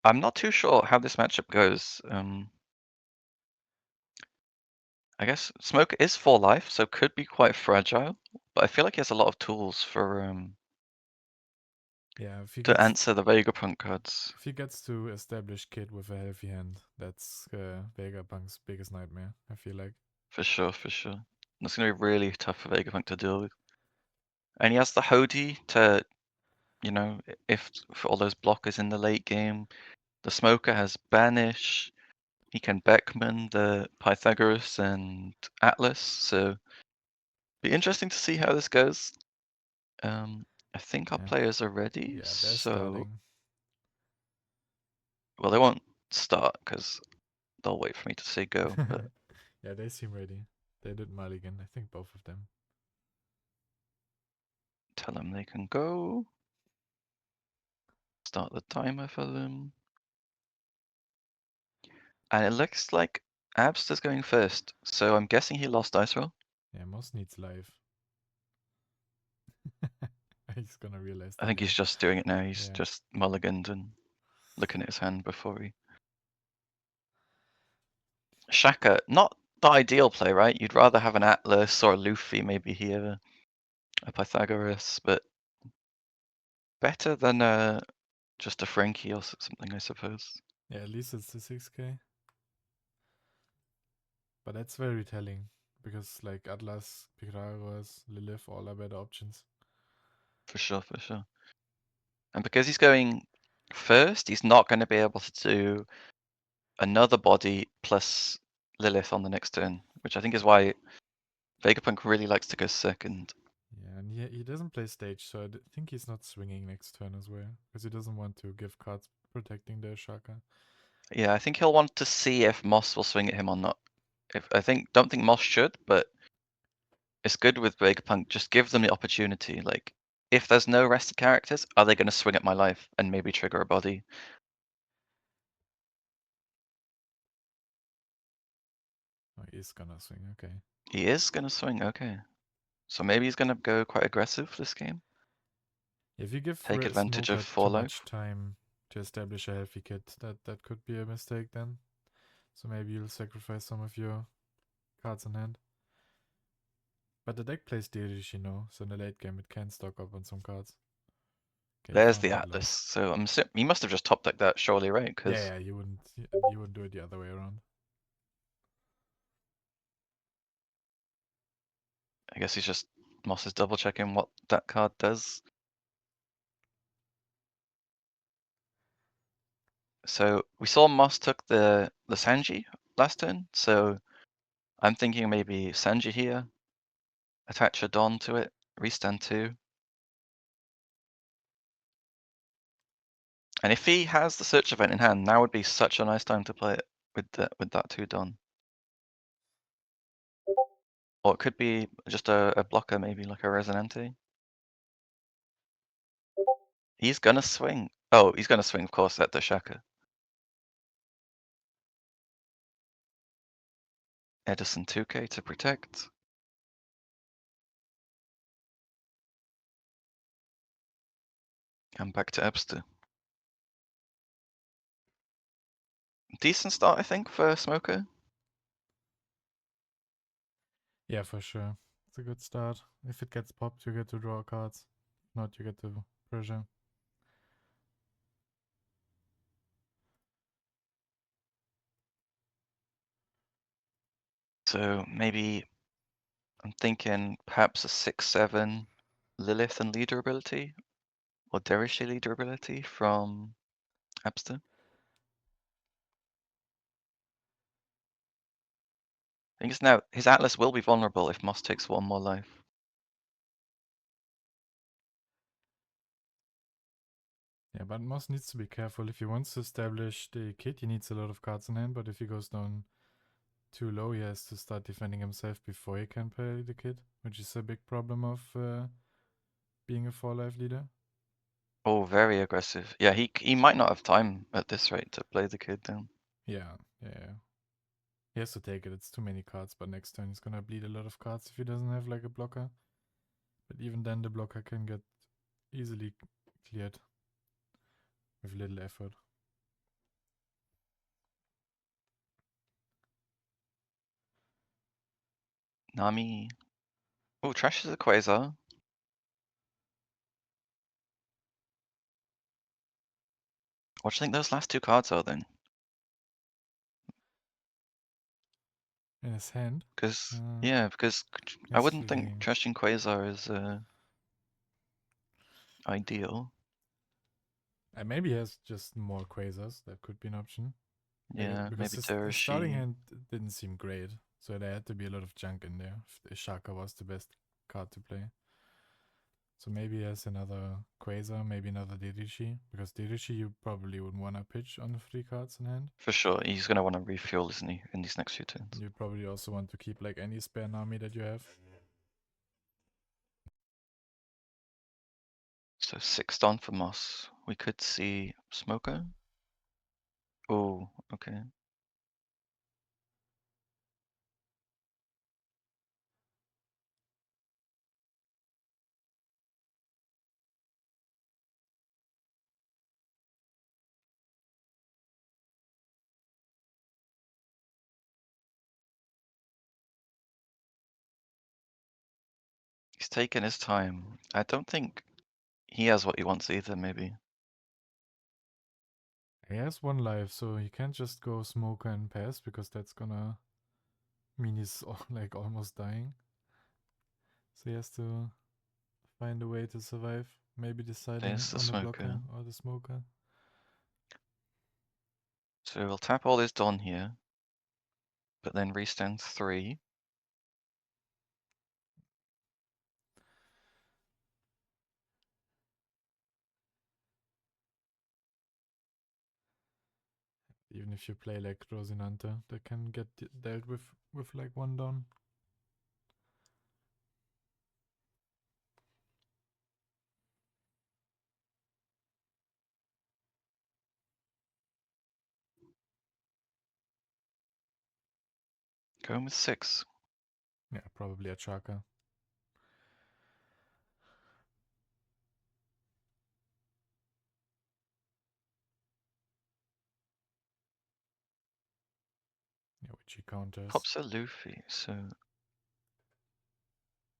I'm not too sure how this matchup goes. I guess Smoke is 4 life, so could be quite fragile, but I feel like he has a lot of tools for Yeah, to answer the Vegapunk cards. if he gets to establish Kid with a healthy hand, that's Vegapunk's biggest nightmare, I feel like. For sure, for sure. That's gonna be really tough for Vegapunk to deal with. And he has the Hody to, you know, if for all those blockers in the late game. The Smoker has Banish. He can Beckman the Pythagoras and Atlas, so be interesting to see how this goes. I think our Yeah, players are ready, yeah, they're so starting. well, they won't start because they'll wait for me to say go, but Yeah, they seem ready. They did Mulligan, I think both of them. tell them they can go. Start the timer for them. And it looks like Abbster's going first, so I'm guessing he lost dice roll. Yeah, Moss needs life. He's gonna realize I that think he's later. just doing it now. He's Yeah. just mulliganed and looking at his hand before he. Shaka, not the ideal play, right? You'd rather have an Atlas or a Luffy maybe here, a Pythagoras, but better than just a Frankie or something, I suppose. Yeah, at least it's the 6k. But that's very telling. Because like Atlas, Pythagoras, Lilith, all are better options. For sure, for sure. And because he's going first, he's not going to be able to do another body plus Lilith on the next turn, which I think is why Vegapunk really likes to go second. Yeah, and he doesn't play stage, so I think he's not swinging next turn as well. Because he doesn't want to give cards protecting the Shaka. Yeah, I think he'll want to see if Moss will swing at him or not. Don't think Moss should, but it's good with Vegapunk. Just give them the opportunity. Like, if there's no rested characters, are they going to swing at my life and maybe trigger a body? Oh, he's gonna swing, okay. He is going to swing. Okay, so maybe he's going to go quite aggressive this game. If you give Take advantage of Smoker 4 too much life. time to establish a healthy kit, that could be a mistake then. So maybe you'll sacrifice some of your cards in hand. But the deck plays Dirish, so in the late game it can stock up on some cards. Okay, There's found the Atlas. Atlas. So he must have just top decked that surely, right? Because Yeah, you wouldn't do it the other way around. I guess he's just Moss is double checking what that card does. So we saw Moss took the Sanji last turn, so I'm thinking maybe Sanji here, attach a Dawn to it, restand 2. And if he has the search event in hand, now would be such a nice time to play it with that 2 Dawn. Or it could be just a blocker, maybe like a Resonante. He's gonna swing. Oh, he's gonna swing, of course, at the Shaka. Edison 2k to protect. And back to Abbster. Decent start, I think, for Smoker. Yeah, for sure. It's a good start. If it gets popped, you get to draw cards. If not, you get to pressure. So maybe I'm thinking perhaps a 6/7 Lilith and leader ability, or Derish leader ability from Abbster. I think it's now his Atlas will be vulnerable if Moss takes 1 more life. Yeah, but Moss needs to be careful. If he wants to establish the kit, he needs a lot of cards in hand. But if he goes down too low, he has to start defending himself before he can play the kit, which is a big problem of being a 4-life leader. Oh, very aggressive. Yeah, he might not have time at this rate to play the kid down. Yeah. He has to take it. It's too many cards, but next turn he's gonna bleed a lot of cards if he doesn't have like a blocker. But even then, the blocker can get easily cleared with little effort. Nami. Oh, Trash is a Quasar. What do you think those last two cards are then? In his hand. Because Uh, yeah, because I he's wouldn't think fleeing. Trash and Quasar is ideal. And maybe he has just more Quasars. That could be an option. Yeah, Because maybe his starting Durashi. hand didn't seem great. So there had to be a lot of junk in there if Shaka was the best card to play. So maybe he has another Quasar, maybe another Dirishi. Because Dirishi you probably wouldn't want to pitch on the 3 cards in hand. For sure, he's gonna want to refuel, isn't he, in these next few turns? You probably also want to keep like any spare Nami that you have. So 6 Don for Moss. We could see Smoker. Oh, okay. He's taking his time. I don't think he has what he wants either, maybe. He has 1 life, so he can't just go Smoker and pass because that's gonna mean he's like almost dying. So he has to find a way to survive. Maybe deciding There's the on the blocker Smoker. or the Smoker. So we'll tap all his Don here, but then restand 3. Even if you play like Rosinante, that can get dealt with like 1 down. Going with 6. Yeah, probably a Chaka. Yeah, which he counters. Pops a Luffy, so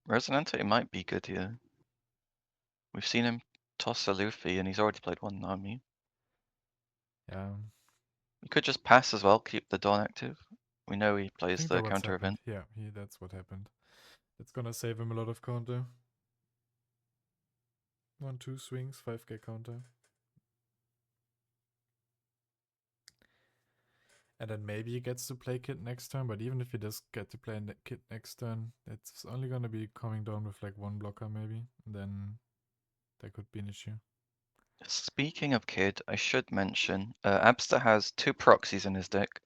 Resonante might be good here. We've seen him toss a Luffy and he's already played 1 Nami. Yeah, You could just pass as well, keep the Dawn active. We know he I plays think the that what's counter happened. event. Yeah, that's what happened. It's gonna save him a lot of counter. 1, 2 swings, 5k counter. And then maybe he gets to play Kid next turn, but even if he does get to play Kid next turn, it's only gonna be coming down with like 1 blocker maybe. And then that could be an issue. Speaking of Kid, I should mention, Abbster has 2 proxies in his deck.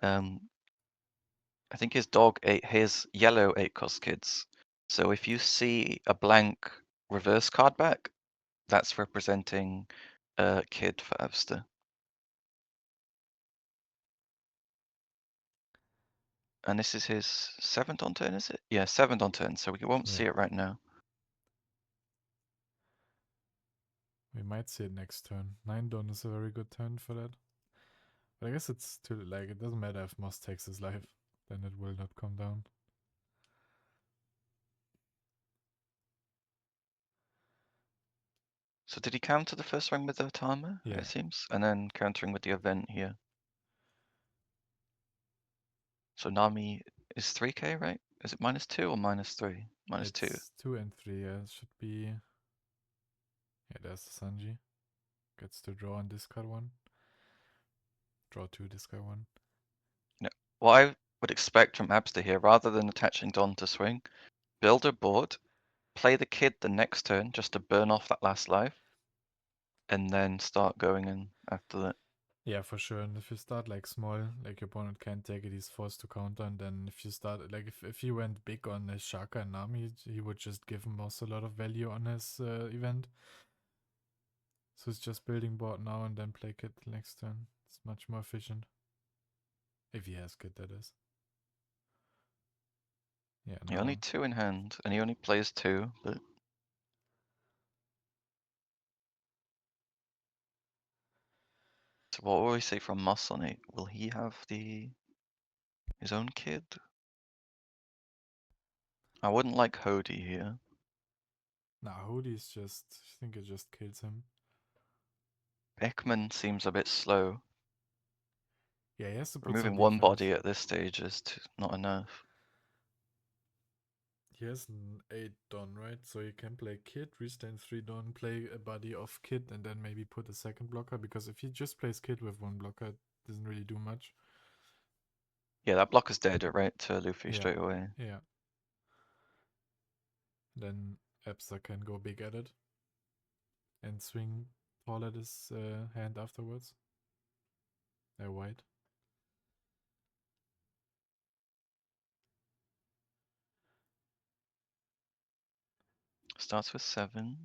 I think his dog ate his yellow 8-cost kids. So if you see a blank reverse card back, that's representing a Kid for Abbster. And this is his 7th on turn, is it? Yeah, 7th on turn, so we won't see Yeah. it right now. We might see it next turn. 9 Dawn is a very good turn for that. But I guess it's too, like, it doesn't matter if Moss takes his life, then it will not come down. So did he counter the first ring with the Tama, Yeah. it seems? And then countering with the event here. So Nami is 3k, right? Is it -2 or -3? -2. It's 2 and 3, yeah. It should be. Yeah, there's the Sanji. Gets to draw and discard 1. Draw 2, discard 1. No. What I would expect from Abster here, rather than attaching Don to swing, build a board, play the Kid the next turn just to burn off that last life, and then start going in after that. Yeah, for sure. And if you start like small, like your opponent can't take it, he's forced to counter. And then if you start, like if he went big on his Shaka and Nami, he would just give him also a lot of value on his event. So it's just building board now and then play Kid next turn. It's much more efficient. If he has Kid, that is. Yeah, He only no. 2 in hand, and he only plays 2, but so what will we say from Moss on 8? Will he have his own Kid? I wouldn't like Hody here. Nah, Hoodie's just, I think it just kills him. Ekman seems a bit slow. Yeah, he has to put some Removing one defense. body at this stage is not enough. He has an 8 Don, right? So he can play Kid, restain 3 Don, play a body of Kid, and then maybe put a second blocker. Because if he just plays Kid with one blocker, it doesn't really do much. Yeah, that block is dead, right, to Luffy Yeah. straight away. Yeah. Then Abbster can go big at it and swing tall at his hand afterwards. They're white. Starts with 7.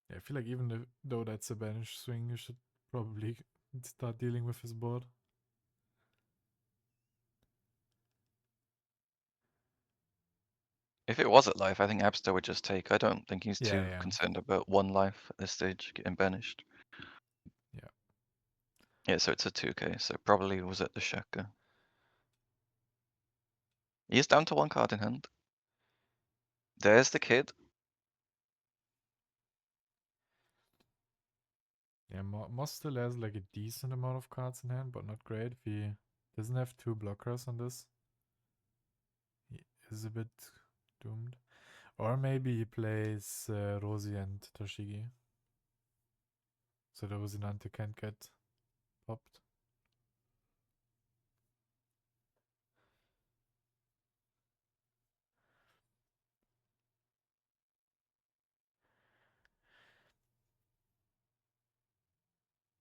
Yeah, I feel like even though that's a banish swing, you should probably start dealing with his board. If it was at life, I think Abbster would just take. I don't think he's Yeah, too yeah. concerned about one life at this stage, getting banished. Yeah. Yeah, so it's a 2k, so probably was at the Shaka. He is down to 1 card in hand. There's the kid. Yeah, Moss still has like a decent amount of cards in hand, but not great. If he doesn't have 2 blockers on this, he is a bit doomed. Or maybe he plays Rosie and Toshigi. So the Rosinante can't get popped.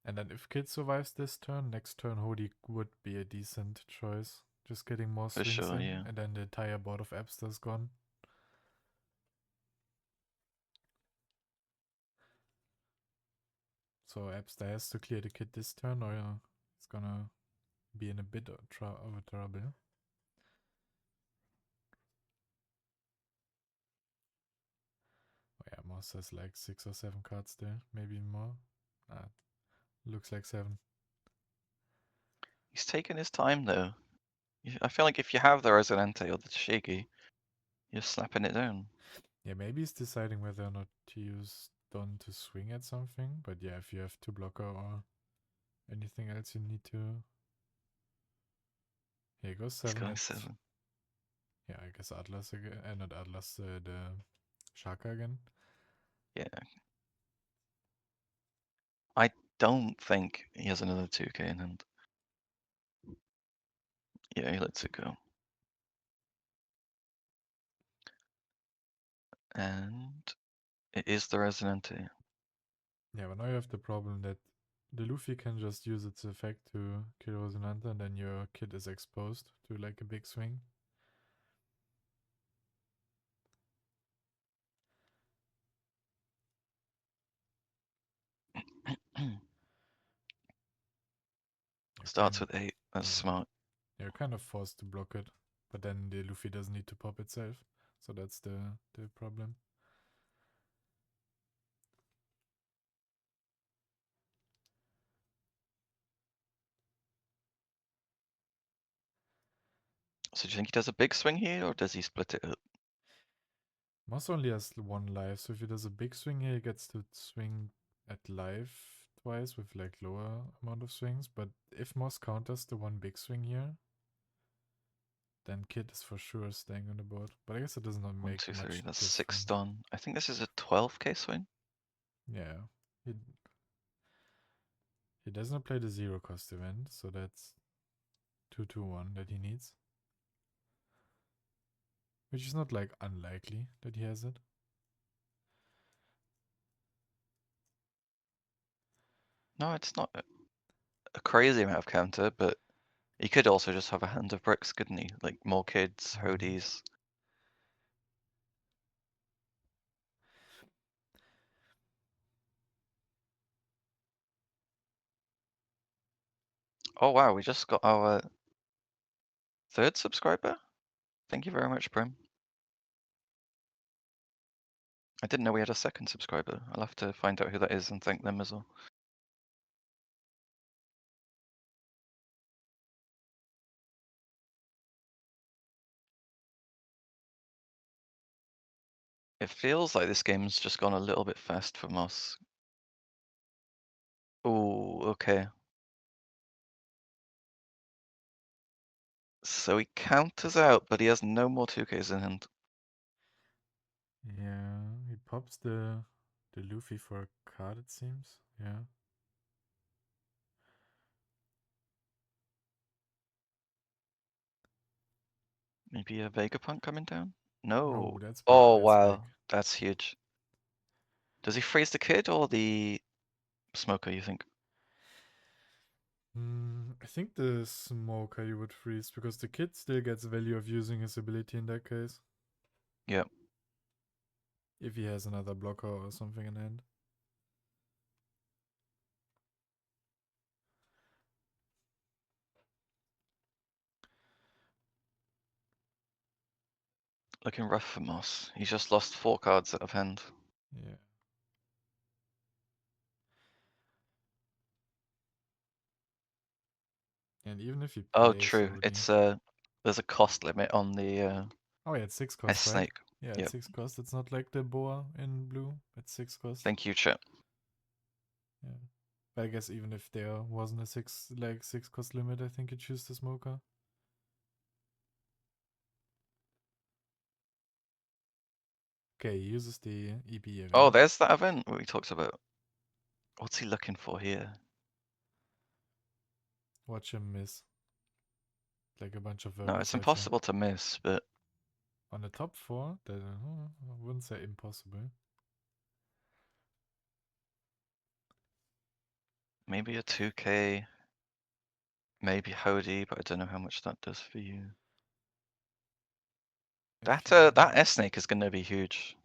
And then if Kid survives this turn, next turn Hody would be a decent choice. Just getting more For swings sure, in, yeah. and then the entire board of Abbster's gone. So Abbster has to clear the Kid this turn, or it's gonna be in a bit of trouble. Oh yeah, Moss has like 6 or 7 cards there, maybe more. Looks like 7. He's taking his time though. I feel like if you have the Resonante or the Tashigi, you're slapping it down. Yeah, maybe he's deciding whether or not to use Don to swing at something, but yeah, if you have 2 blocker or anything else you need to... Here goes He's 7 going at... 7. Yeah, I guess Atlas again, not Atlas, the Shaka again. Yeah. I don't think he has another 2k in hand. Yeah, he lets it go. And it is the Resonante. Yeah, but now you have the problem that the Luffy can just use its effect to kill Rosinante, and then your kid is exposed to like a big swing. You're Starts kind with 8. That's yeah, smart. you're kind of forced to block it, but then the Luffy doesn't need to pop itself, so that's the problem. So do you think he does a big swing here, or does he split it up? Moss only has 1 life, so if he does a big swing here, he gets to swing at life twice with like lower amount of swings. But if Moss counters the 1 big swing here, then Kid is for sure staying on the board. But I guess it does not 1, make 2, 3. much That's 6 difference. done. I think this is a 12k swing. Yeah, he does not play the 0 cost event, so that's 2-2-1 that he needs. Which is not like unlikely that he has it. No, it's not a crazy amount of counter, but he could also just have a hand of bricks, couldn't he? Like more kids, Hodies. Oh wow, we just got our 3rd subscriber. Thank you very much, Prim. I didn't know we had a 2nd subscriber. I'll have to find out who that is and thank them as well. It feels like this game's just gone a little bit fast for Moss. Oh, okay. So he counters out, but he has no more 2Ks in hand. Yeah, he pops the Luffy for a card, it seems. Yeah. Maybe a Vegapunk coming down? Oh, No. that's big. Oh, That's big. wow. That's huge. Does he freeze the kid or the smoker, you think? I think the smoker you would freeze because the kid still gets value of using his ability in that case. Yep. If he has another blocker or something in hand. Looking rough for Moss. He's just lost 4 cards out of hand. Yeah. And even if he Oh, plays true. Odie. It's there's a cost limit on the Oh, yeah, it's 6 S cost, right? snake. Yeah, it's Yep. 6 cost. It's not like the boa in blue. It's 6 cost. Thank you, chat. Yeah. But I guess even if there wasn't a 6 cost limit, I think you choose the smoker. Okay, he uses the EB Oh, again. there's that event we talked about. What's he looking for here? Watch him miss. Like a bunch of No, verbal it's pressure. impossible to miss, but On the top 4, I wouldn't say impossible. maybe a 2K, maybe Hody, but I don't know how much that does for you. If That you S snake is gonna be huge.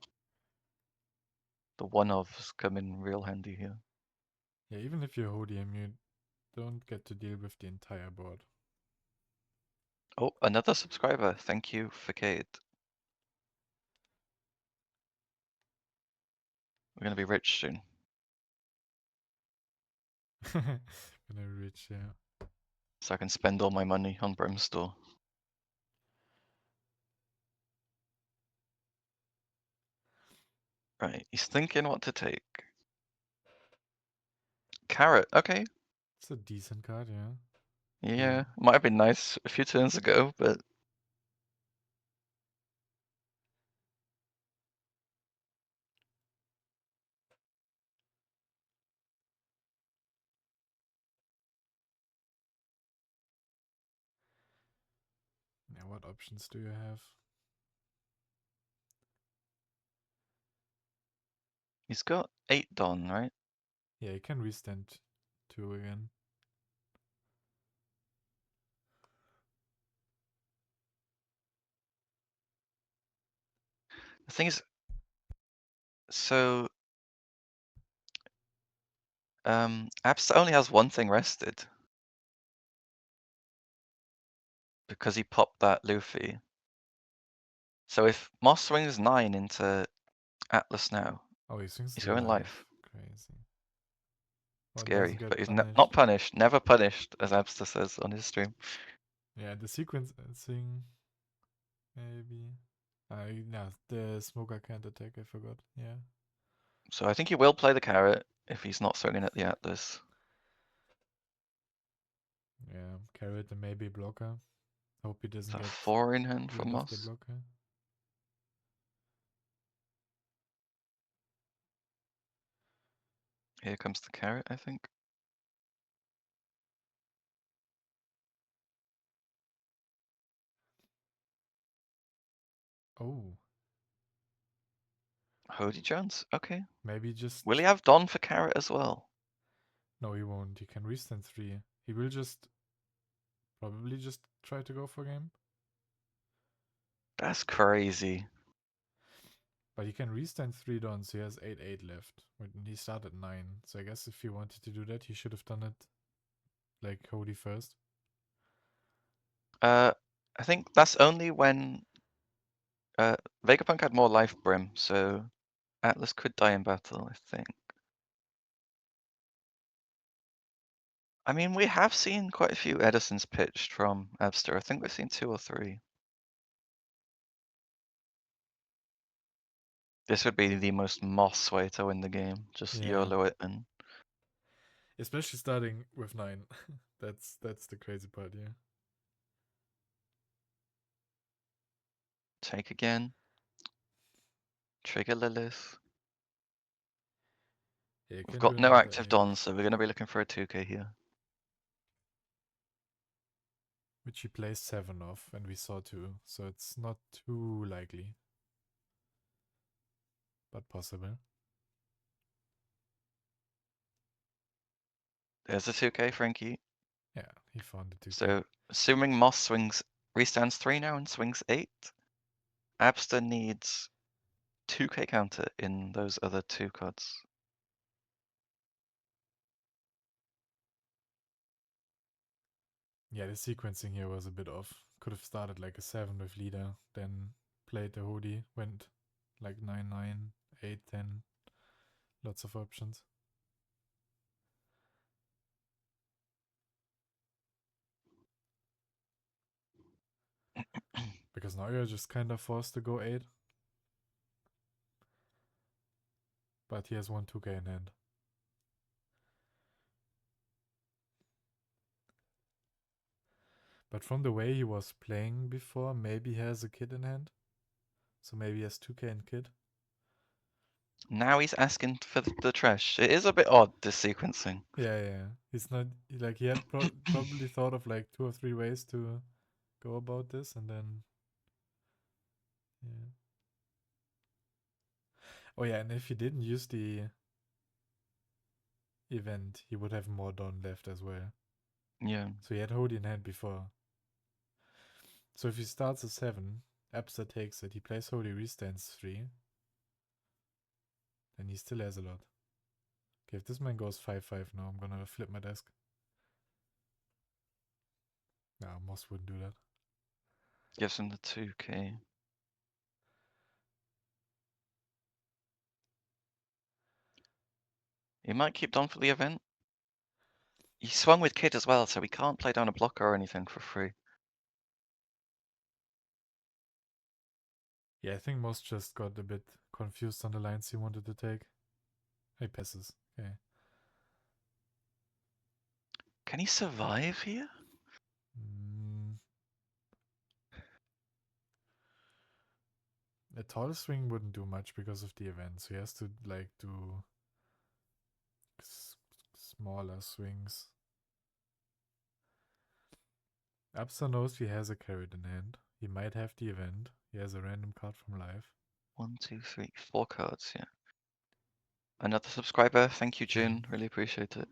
The one-ofs come in real handy here. Yeah, even if you hold him, you don't get to deal with the entire board. Oh, another subscriber. Thank you for Kate. We're gonna be rich soon. When I reach, yeah. So I can spend all my money on Brimstore. Right, he's thinking what to take. Carrot, okay. It's a decent card, yeah. Yeah, might have been nice a few turns ago, but Yeah, what options do you have? he's got 8 Don, right? Yeah, you can restand 2 again. The thing is, so Abbster only has one thing rested. Because he popped that Luffy. So if Moss swings 9 into Atlas now, Oh, he swings he's the going life. life. Crazy. Well, it doesn't Scary, get but he's punished. not punished, never punished, as Abbster says on his stream. Yeah, the sequencing, maybe. Yeah, the smoker can't attack, I forgot. Yeah. So I think he will play the carrot if he's not swinging at the Atlas. Yeah, carrot and maybe blocker. Hope he Is doesn't that get 4 in hand for rid of the Moss? blocker. Here comes the carrot, I think. Oh, Hody Jones, okay. maybe just... Will he have Don for carrot as well? No, he won't. He can restand 3. He will just... Probably just try to go for game. That's crazy. But he can restand 3 dons. He has 8/8 left. When he started 9. So I guess if he wanted to do that, he should have done it like Cody first. I think that's only when Vegapunk had more life brim, so Atlas could die in battle, I think. I mean, we have seen quite a few Edisons pitched from Abbster. I think we've seen 2 or 3. This would be the most Moss way to win the game. Just Yeah. YOLO it and Especially starting with 9. That's the crazy part, yeah. take again. Trigger Lilith. Yeah, you We've can do got no another active 8, Dons, so we're going to be looking for a 2k here. which he plays 7 of, and we saw 2, so it's not too likely. But possible. There's a 2k, Frankie. Yeah, he found the 2k. So, assuming Moss swings, restands 3 now and swings 8, Abbster needs 2k counter in those other 2 cards. Yeah, the sequencing here was a bit off. Could have started like a 7 with leader, then played the Hodi, went like 9, 9, 8, 10. Lots of options. Because now you're just kind of forced to go 8. But he has 1 2k in hand. But from the way he was playing before, maybe he has a kid in hand. So maybe he has 2k in kid. Now he's asking for the trash. It is a bit odd, this sequencing. Yeah. He's not like he had probably thought of like 2 or 3 ways to go about this, and then yeah. Oh yeah, and if he didn't use the event, he would have more Dawn left as well. Yeah. So he had Hodi in hand before. So if he starts a 7, Abbster takes it, he plays Hodi, restands 3, then he still has a lot. Okay, if this man goes 5-5 now, I'm gonna flip my desk. No, Moss wouldn't do that. Gives him the 2k. He might keep Don for the event. He swung with Kid as well, so we can't play down a blocker or anything for free. Yeah, I think Moss just got a bit confused on the lines he wanted to take. He passes. Okay. Can he survive here? A tall swing wouldn't do much because of the event, so he has to like do smaller swings. Abbster knows he has a carrot in hand. He might have the event. He has a random card from live. 1, 2, 3, 4 cards, yeah. Another subscriber, thank you, June. Really appreciate it.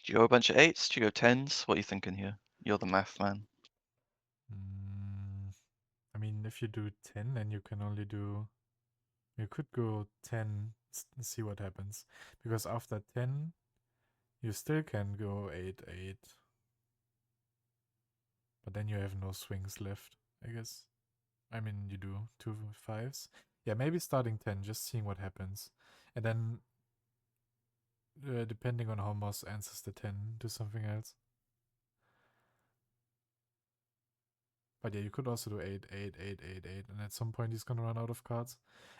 Do you go a bunch of 8s? Do you go 10s? What are you thinking here? You're the math man. I mean, if you do 10, then you can only do. You could go 10 and see what happens. Because after 10, you still can go 8, 8. But then you have no swings left, I guess. I mean, you do 2 5s. Yeah, maybe starting 10, just seeing what happens. And then, depending on how Moss answers the 10, do something else. But yeah, you could also do 8, 8, 8, 8, 8. And at some point, he's going to run out of cards.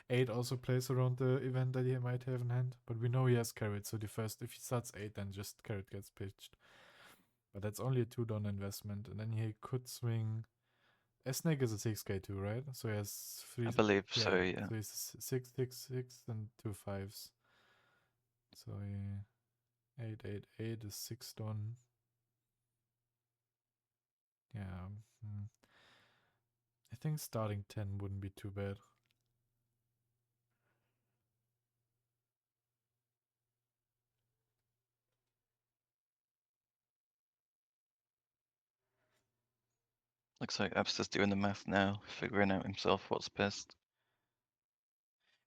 8 also plays around the event that he might have in hand. But we know he has carrot. So if he starts 8, then just carrot gets pitched. But that's only a 2 Don investment. And then he could swing. S-Snake is a 6k too, right? So he has 3. I believe so, yeah. So he's 6, 6, 6, and 2 5s. So 8, 8, 8 is 6 Don. Yeah. I think starting 10 wouldn't be too bad. Looks like Abbster's doing the math now, figuring out himself what's best.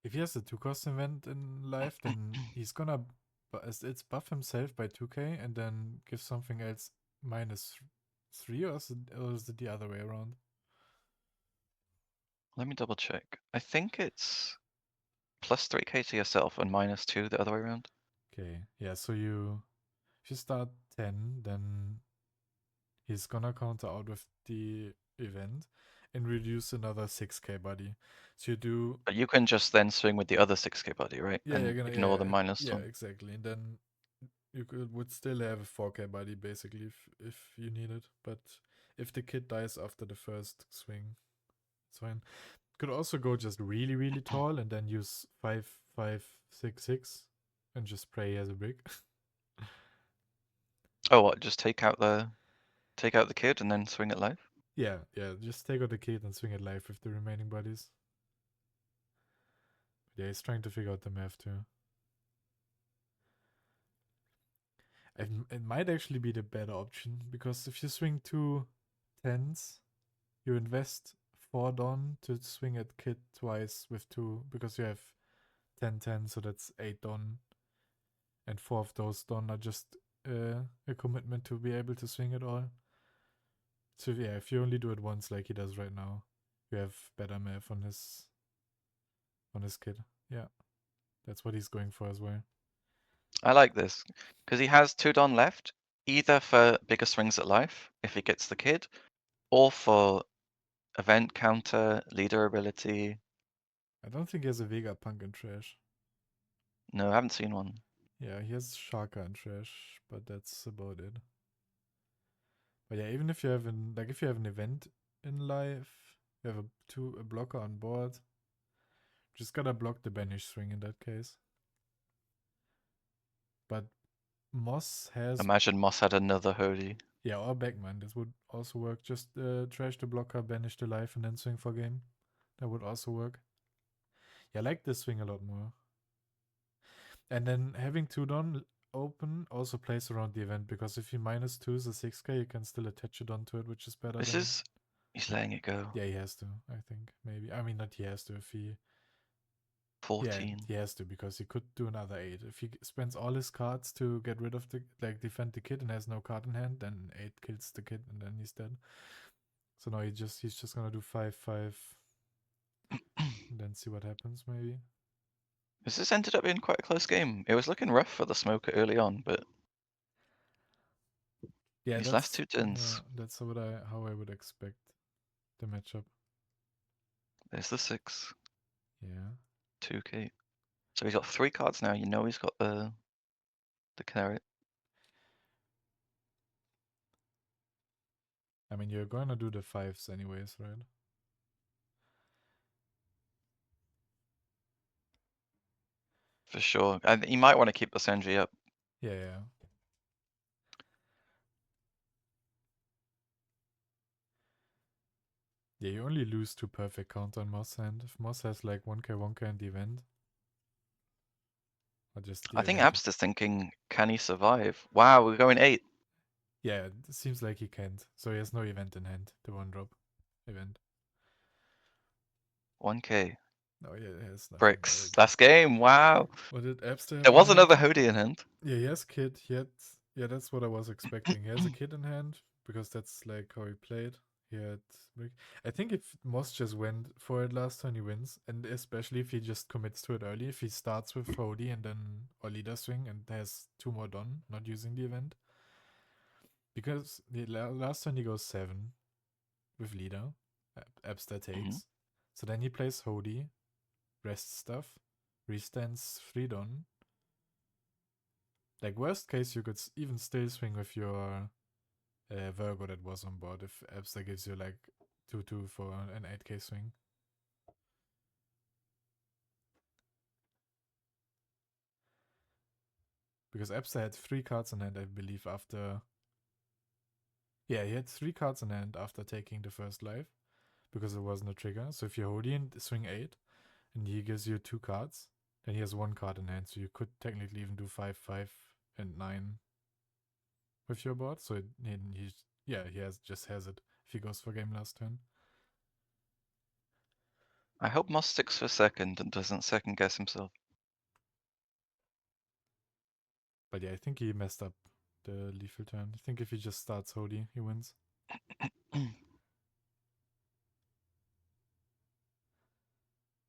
If he has a 2-cost event in life, then he's gonna it's buff himself by 2k and then give something else -3, or is it the other way around? Let me double check. I think it's plus 3k to yourself and -2 the other way around. Okay, yeah, so if you start 10, then He's gonna counter out with the event and reduce another 6k body. So you do, But you can just then swing with the other 6k body, right? yeah, you're And gonna, ignore the minus yeah, one. exactly. And then you would still have a 4k body basically if you need it. But if the kid dies after the first swing, it's fine. Could also go just really, really tall and then use 5 5 6 6 and just pray he has a brick. Oh, what? Just take out the kid and then swing it live? Yeah, just take out the kid and swing it live with the remaining bodies. But yeah, he's trying to figure out the math too. It might actually be the better option because if you swing 2 10s, you invest 4 Don to swing at kid twice with 2 because you have 10 10, so that's 8 Don, and 4 of those Don are just a commitment to be able to swing it all. So yeah, if you only do it once like he does right now, you have better math on his kid. Yeah, that's what he's going for as well. I like this because he has 2 Don left, either for bigger swings at life if he gets the kid, or for event counter, leader ability. I don't think he has a Vegapunk in trash. No, I haven't seen one. Yeah, he has Shaka in trash, but that's about it. But yeah, even if you have if you have an event in life, you have a blocker on board. Just gotta block the banish swing in that case. But Moss has, Imagine Moss had another Hody. yeah, or Backman. This would also work. Just trash the blocker, banish the life, and then swing for game. That would also work. Yeah, I like this swing a lot more. And then having 2 Don open also plays around the event because if he minus 2s a 6k, you can still attach a Don to it, which is better This than. is... He's letting it go. Yeah, he has to, I think. Maybe. I mean, not he has to. If he. Yeah, 14. he has to because he could do another 8. If he spends all his cards to get rid of the, defend the kid and has no card in hand, then 8 kills the kid and then he's dead. So now he's just gonna do 5 5 and then see what happens maybe. This ended up being quite a close game. It was looking rough for the smoker early on, but Yeah, these last two turns, that's how I would expect the matchup. there's the 6, Yeah. 2k. So he's got 3 cards now. You know he's got the carrot. I mean, you're gonna do the 5s anyways, right? For sure. And he might want to keep the Senji up. Yeah. Yeah, you only lose 2 perfect count on Moss hand. If Moss has like 1k 1k in the event, or just the I think event. Abbster's thinking, can he survive? Wow, we're going 8. Yeah, it seems like he can't. So he has no event in hand, the 1-drop event. 1k. No, yeah, he has nothing. Bricks. Last game. Wow. What did Abbster have There in was hand? another Hody in hand. Yeah, he has kid. Yeah, that's what I was expecting. He has a kid in hand because that's like how he played. He had brick. I think if Moss just went for it last turn, he wins, and especially if he just commits to it early. If he starts with Hody and then or leader swing and has 2 more done, not using the event, because the last turn he goes 7 with leader. Abbster Mhm. takes. So then he plays Hody, rest stuff, restands 3 Don. Like, worst case, you could even still swing with your Virgo that was on board if Abbster gives you like 2 2 for an 8k swing. Because Abbster had 3 cards in hand, I believe, after. Yeah, he had 3 cards in hand after taking the first life because it wasn't a trigger. So if you hold in swing 8 and he gives you 2 cards, then he has 1 card in hand. So you could technically even do 5 5 and 9 with your board. So he has it if he goes for game last turn. I hope Moss sticks for second and doesn't second guess himself. But yeah, I think he messed up the lethal turn. I think if he just starts Hody, he wins.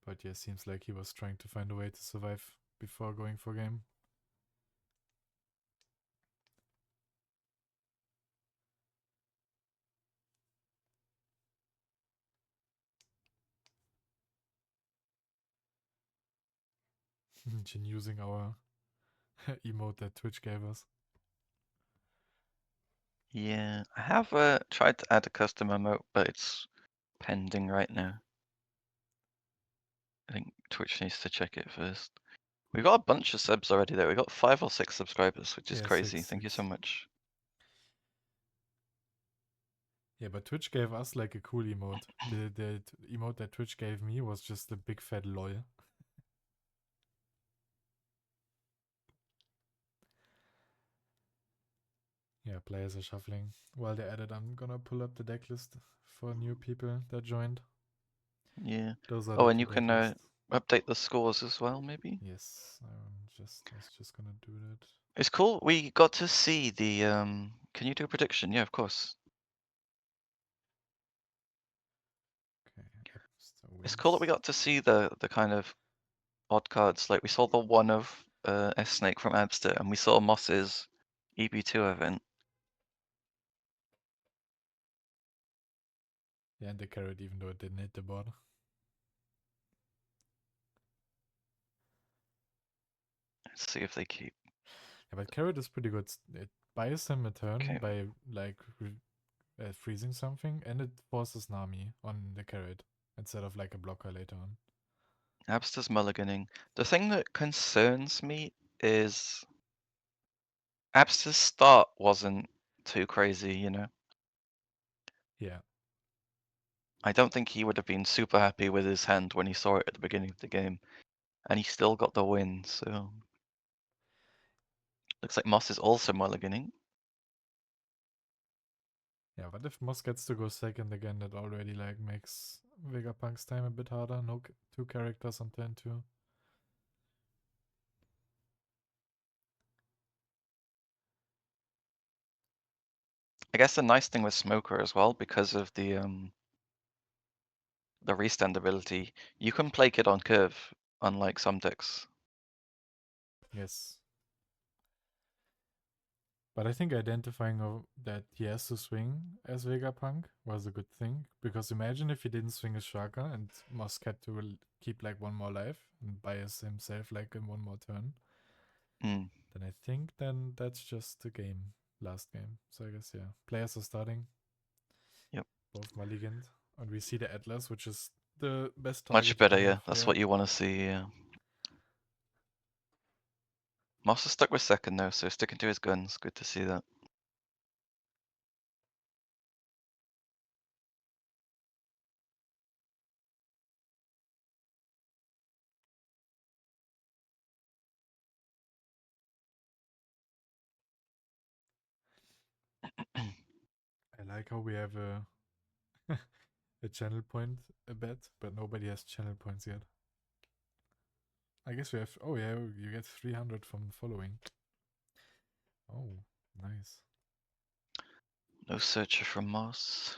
But yeah, seems like he was trying to find a way to survive before going for game. Jin using our emote that Twitch gave us. Yeah, I have tried to add a custom emote, but it's pending right now. I think Twitch needs to check it first. We've got a bunch of subs already though. We got 5 or 6 subscribers, which is Yeah, crazy. six, Thank you so six. much. Yeah, but Twitch gave us like a cool emote. The emote that Twitch gave me was just a big fat lol. Yeah, players are shuffling. While they're at it, I'm gonna pull up the deck list for new people that joined. Yeah. Those are Oh, the and two you deck can lists. update the scores as well, maybe? Yes, I was just gonna do that. It's cool. We got to see the can you do a prediction? Yeah, of course. Okay, Abbster It's cool that we wins. got to see the kind of odd cards. Like we saw the one of S Snake from Abbster, and we saw Moss's EB2 event. Yeah, and they carried even though it didn't hit the board. Let's see if they keep. Yeah, but carrot is pretty good. It buys him a turn Okay. by like freezing something, and it forces Nami on the carrot instead of like a blocker later on. Abbster's mulliganing. The thing that concerns me is Abbster's start wasn't too crazy, you know. Yeah, I don't think he would have been super happy with his hand when he saw it at the beginning of the game, and he still got the win. So looks like Moss is also mulliganing. yeah. But if Moss gets to go second again, that already like makes Vegapunk's time a bit harder. No, two characters on turn two. I guess the nice thing with Smoker as well, because of the restand ability, you can play Kid on curve, unlike some decks. Yes. But I think identifying that he has to swing as Vegapunk was a good thing. Because imagine if he didn't swing as Shaka and Moss had to keep like one more life and bias himself like in one more turn. Mm. Then I think then that's just the game. Last game. So I guess yeah. Players are starting. Yep. Both mulliganed. And we see the Atlas, which is the best Much target you better, can yeah. have. That's Yeah. what you want to see, yeah. Moss is stuck with second though, so sticking to his guns. Good to see that. I like how we have a a channel point a bet, but nobody has channel points yet. I guess we have. Oh yeah, you get 300 from following. Oh, nice. No searcher from Moss.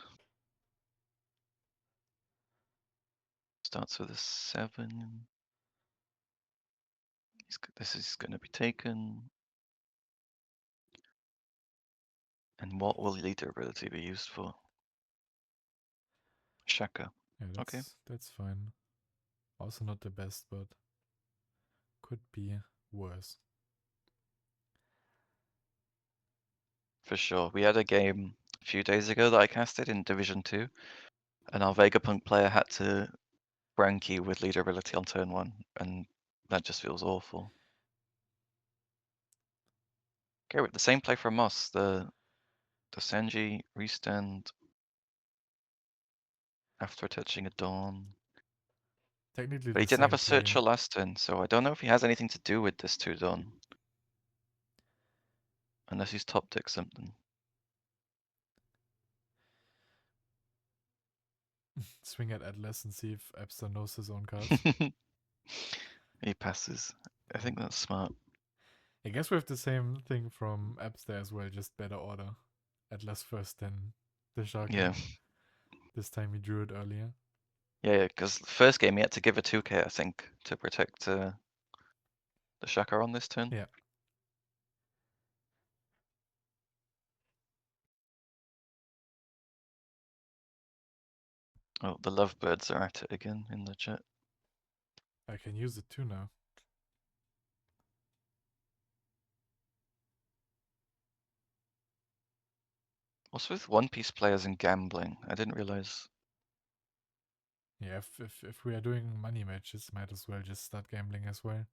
Starts with a 7. This is going to be taken. And what will leader ability be used for? Shaka. Yeah, Okay. that's fine. Also not the best, but could be worse. For sure. We had a game a few days ago that I casted in Division 2, and our Vegapunk player had to Branky with leader ability on turn 1, and that just feels awful. Okay, with the same play from Moss, the Senji restand after touching a Dawn. Technically But he the didn't have same a play. searcher last turn, so I don't know if he has anything to do with this 2 Dawn. Unless he's top deck something. Swing at Atlas and see if Abbster knows his own cards. He passes. I think that's smart. I guess we have the same thing from Abbster as well, just better order. Atlas first, then the Yeah. Shaka. This time he drew it earlier. Yeah, because the first game he had to give a 2k, I think, to protect the Shaka on this turn. Yeah. Oh, the lovebirds are at it again in the chat. I can use it too now. What's with One Piece players and gambling? I didn't realize. Yeah, if we are doing money matches, might as well just start gambling as well.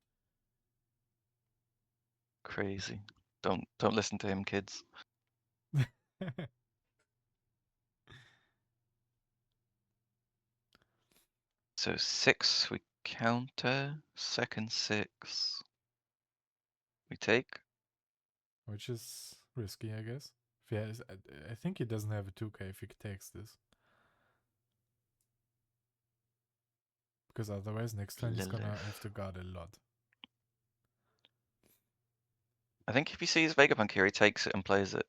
Crazy. Don't listen to him, kids. So 6 we counter, second 6 we take. Which is risky, I guess. If he has, I think he doesn't have a 2k if he takes this. Because otherwise, next turn he's gonna have Lilith. to guard a lot. I think if he sees Vegapunk here, he takes it and plays it.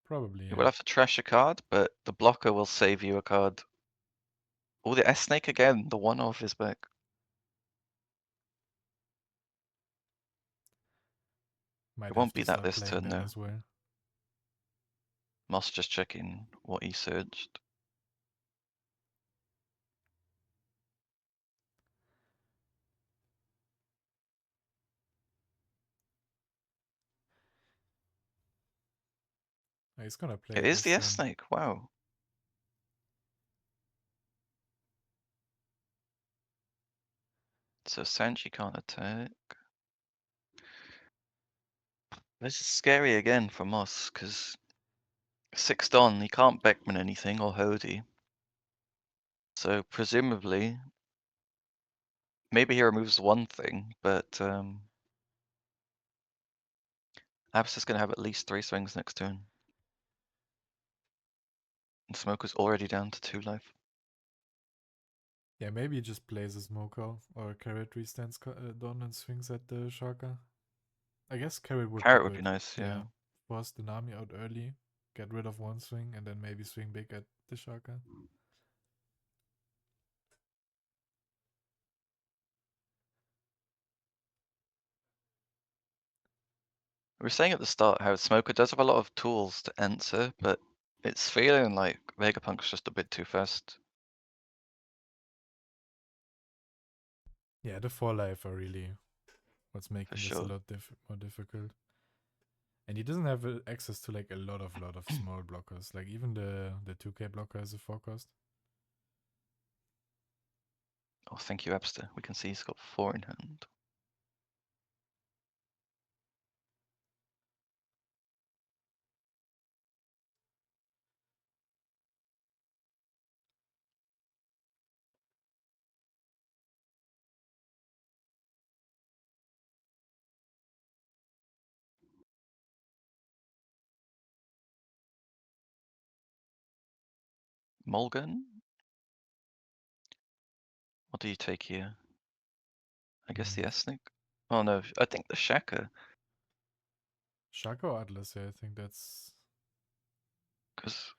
Probably, He yeah. will have to trash a card, but the blocker will save you a card. Oh, the S-Snake again, the one off his back. Might It have won't be to that start this playing turn that though. as well. Moss just checking what he searched. Oh, he's gonna play It it is this the turn. S-Snake, wow. So Sanji can't attack. This is scary again for Moss, because 6 Don, he can't Beckman anything or Hody. So presumably, maybe he removes one thing, but Abbster's gonna have at least 3 swings next turn. And Smoker's already down to 2 life. Yeah, maybe he just plays a Smoker or a Carrot restands Don and swings at the Shaka. I guess Carrot would be Carrot would be good. nice, Yeah. yeah. Force the Nami out early, get rid of one swing, and then maybe swing big at the Shaka. We were saying at the start how Smoker does have a lot of tools to answer, but it's feeling like Vegapunk's just a bit too fast. Yeah, the 4 life are really what's For making this a sure. lot more difficult. And he doesn't have access to like a lot of small blockers. Like even the 2k blocker is a 4 cost. Oh, thank you, Abbster. We can see he's got 4 in hand. Mulgan? What do you take here? I guess the S-Snake? Oh no, I think the Shaka. Shaka or Atlas, yeah, I think that's Because,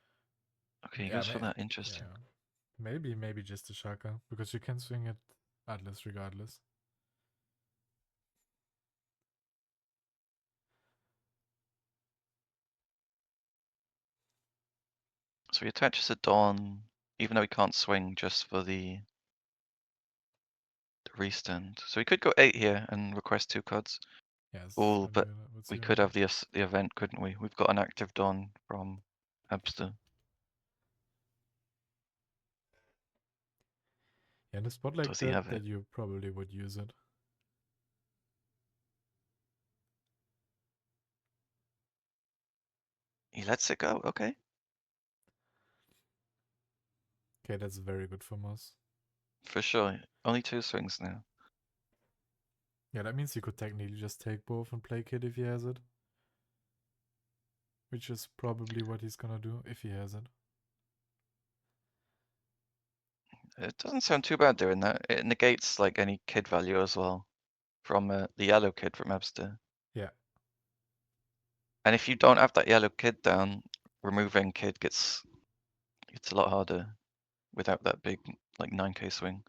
okay, he yeah, goes for that, interesting. yeah. Maybe just the Shaka, because you can swing it Atlas regardless. So he attaches a Dawn, even though he can't swing, just for the restand. So we could go 8 here and request 2 cards. Yes, Oh, but what's we the could event? have the event, couldn't we? We've got an active Dawn from Abbster. Yeah, in a spot like Does he have it? that you probably would use it. He lets it go, okay. Okay, that's very good for Moss. For sure. Only 2 swings now. Yeah, that means he could technically just take both and play Kid if he has it. Which is probably what he's gonna do if he has it. It doesn't sound too bad doing that. It negates like any kid value as well from the yellow kid from Abbster. Yeah. And if you don't have that yellow kid down, removing kid gets a lot harder without that big like 9k swing.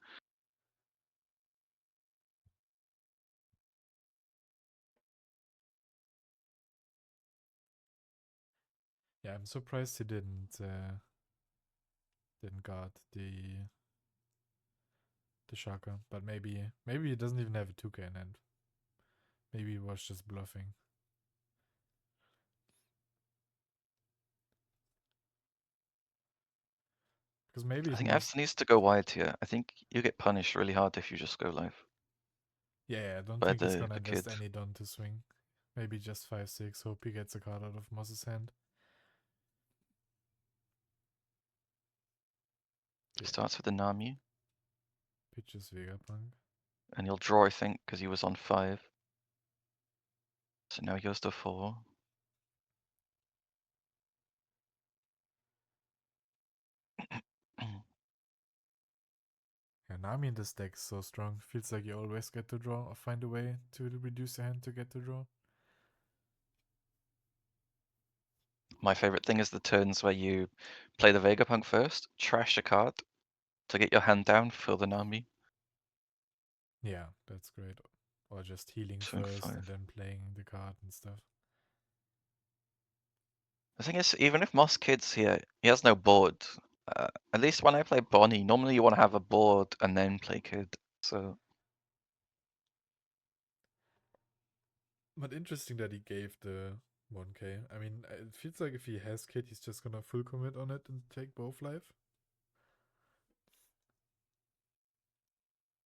Yeah, I'm surprised he didn't guard the Shaka, but maybe he doesn't even have a 2k in hand. Maybe he was just bluffing. Because maybe I if think most... Abbster needs to go wide here. I think you get punished really hard if you just go live Yeah, I don't by think he's gonna the invest kid. any Don to swing. Maybe just 5-6. Hope he gets a card out of Moss's hand. Okay, Starts with the Nami, pitches Vegapunk. and he'll draw, I think, because he was on 5. So now he goes to 4. Yeah, Nami in this deck is so strong. Feels like you always get to draw or find a way to reduce your hand to get to draw. My favorite thing is the turns where you play the Vegapunk first, trash a card to get your hand down for the Nami. Yeah, that's great. Or just healing Swing first 5. and then playing the card and stuff. The thing is, even if Moss Kid's here, he has no board. At least when I play Bonnie, normally you want to have a board and then play Kid. So But interesting that he gave the 1k. I mean, it feels like if he has Kid, he's just gonna full commit on it and take both life.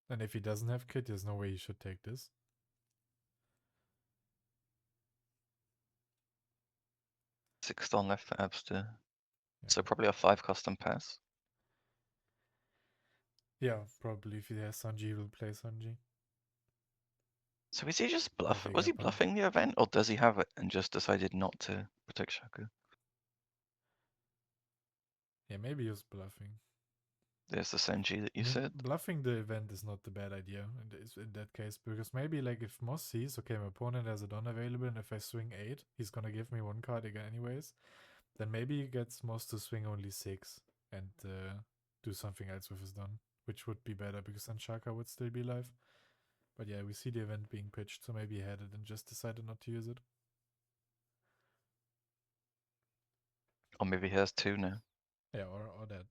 And if he doesn't have Kid, there's no way he should take this. 6 stone left for Abbster. So Yeah. probably a 5 custom pass. Yeah, probably if he has Sanji, he will play Sanji. So is he just Or Was he Vegapunk. bluffing the event, or does he have it and just decided not to protect Shaka? Yeah, maybe he was bluffing. There's the Senji that I you mean, said. bluffing the event is not the bad idea in that case, because maybe like if Moss sees, okay, my opponent has a Don available, and if I swing 8, he's gonna give me 1 card again anyways, then maybe he gets Moss to swing only 6 and do something else with his Don, which would be better because then Shaka would still be alive. But yeah, we see the event being pitched, so maybe he had it and just decided not to use it. Or maybe he has 2 now. Yeah, or that.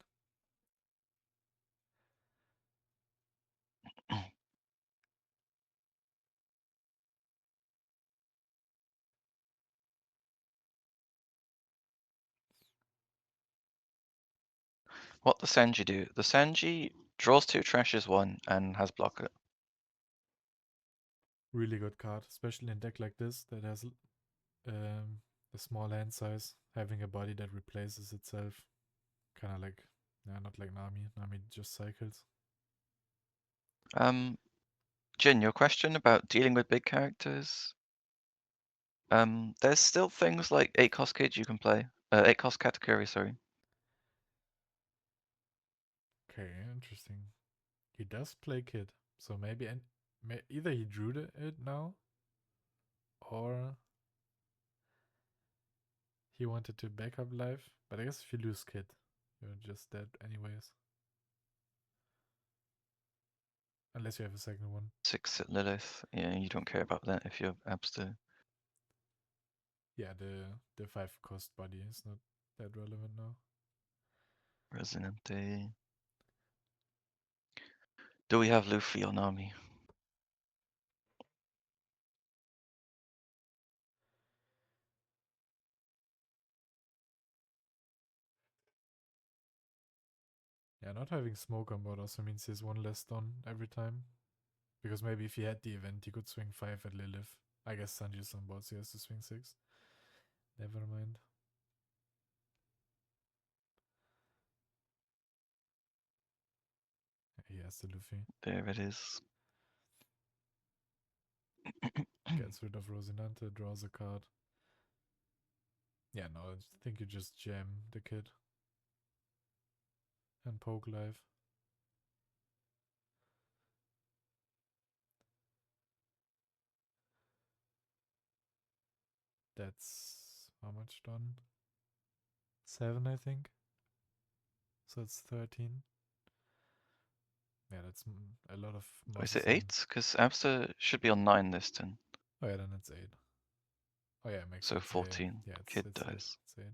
What the Senji do? The Senji draws 2, trashes 1, and has blocker. Really good card, especially in a deck like this that has a small hand size, having a body that replaces itself. Kind of like, yeah, not like Nami. Nami just cycles. Jin, your question about dealing with big characters. There's still things like 8 cost Kid you can play. 8 cost Katakuri, sorry. Okay, interesting. He does play Kid, so maybe either he drew it now, or he wanted to back up life. But I guess if you lose Kid, you're just dead anyways. Unless you have a second one. 6 at Lilith. Yeah, you don't care about that if you're Abbster. Yeah, the 5 cost body is not that relevant now. Resonante. Do we have Luffy or Nami? Yeah, not having smoke on board also means he's 1 less done every time. Because maybe if he had the event, he could swing 5 at Lilith. I guess Sanji's on board, so he has to swing 6. Never mind. He has the Luffy. There it is. Gets rid of Rosinante, draws a card. Yeah, no, I think you just jam the kid. And poke live. That's how much done? 7, I think. So it's 13. Yeah, that's a lot of Or is it Mosses on. 8? Because Abbster should be on 9 this turn. Oh yeah, then it's 8. Oh yeah, it makes So sense. Yeah, 14. yeah, Kid it's 8. dies. It's 8.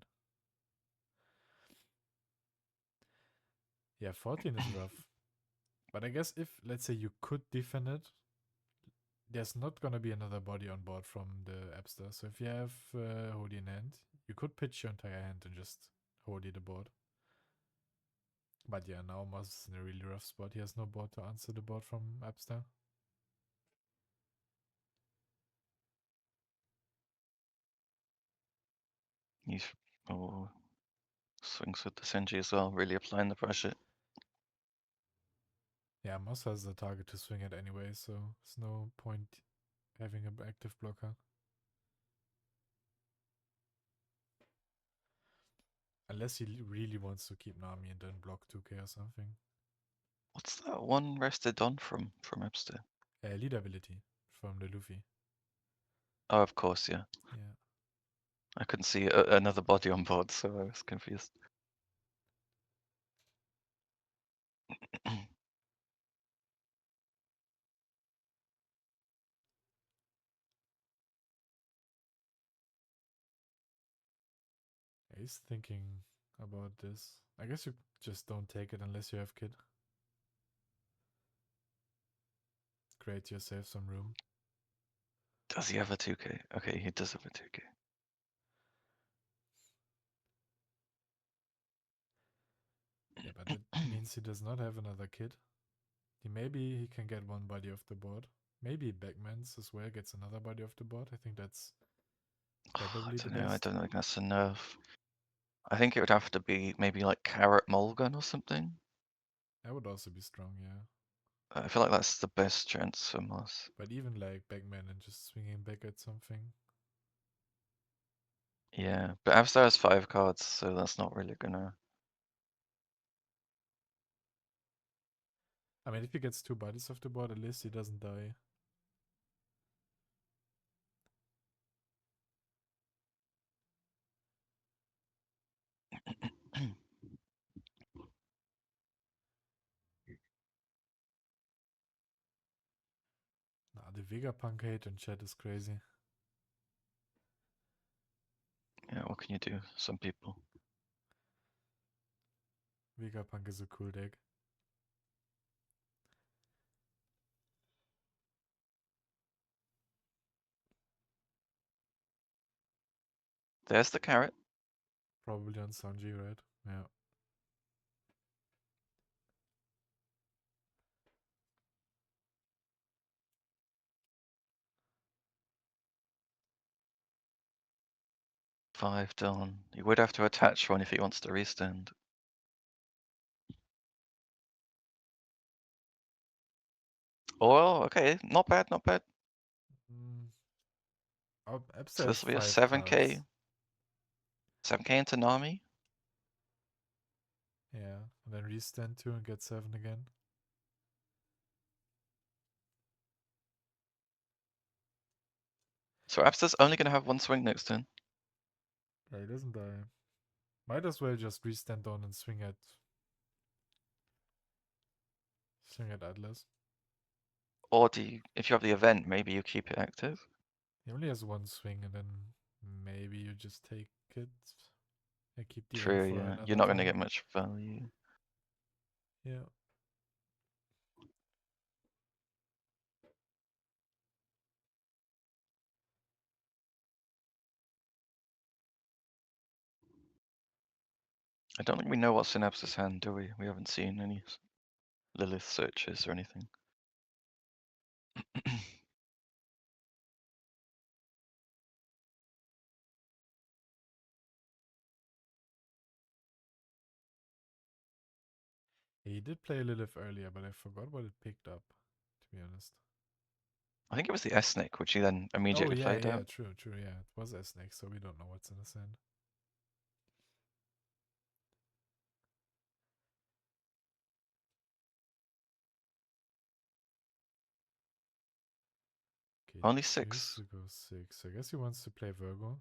Yeah, 14 is rough. But I guess if, let's say, you could defend it, there's not gonna be another body on board from the Abbster. So if you have Hody in hand, you could pitch your entire hand and just Hody the board. But yeah, now Moss is in a really rough spot. He has no board to answer the board from Abbster. He's oh, swings with the Senji as well, really applying the pressure. Yeah, Moss has the target to swing at anyway, so there's no point having an active blocker. Unless he really wants to keep Nami and then block 2k or something. What's that one rested on from Abbster? Lead ability from the Luffy. Oh, of course, yeah. Yeah. I couldn't see another body on board, so I was confused. He's thinking about this. I guess you just don't take it unless you have kid. Create yourself some room. Does he have a 2K? Okay, he does have a 2K. Yeah, but that means he does not have another kid. Maybe he can get one body off the board. Maybe Backman's as well gets another body off the board. I think that's I probably the don't know. I best. don't think that's enough. I think it would have to be maybe like Carrot Mulligan or something. That would also be strong, yeah. I feel like that's the best chance for Moss. But even like Backman and just swinging back at something. Yeah, but Abbster has 5 cards, so that's not really gonna. I mean, if he gets 2 bodies off the board, at least he doesn't die. Nah, the Vegapunk hate in chat is crazy. Yeah, what can you do? Some people. Vegapunk is a cool deck. There's the carrot. Probably on Sanji, right? Yeah. Five done. He would have to attach one if he wants to restand. Oh, okay. Not bad, not bad. Mm. Oh, Abbster So has this will be a 5 7K. cards. 7K into Nami. Yeah. And then restand 2 and get 7 again. So Abbster's only going to have one swing next turn. Yeah, he doesn't die. Might as well just restand on and swing at Atlas. Or do you, if you have the event, maybe you keep it active. He only has one swing and then maybe you just take it and keep the event True, for yeah. another You're not going to turn. get much value. Yeah. I don't think we know what's in Abbster's hand, do we? We haven't seen any Lilith searches or anything. He did play Lilith earlier, but I forgot what it picked up, to be honest. I think it was the S-Snake, which he then Oh, immediately yeah, played yeah, out. true, yeah. It was S-Snake, so we don't know what's in his hand. Okay, Only choose 6. to go 6. I guess he wants to play Virgo.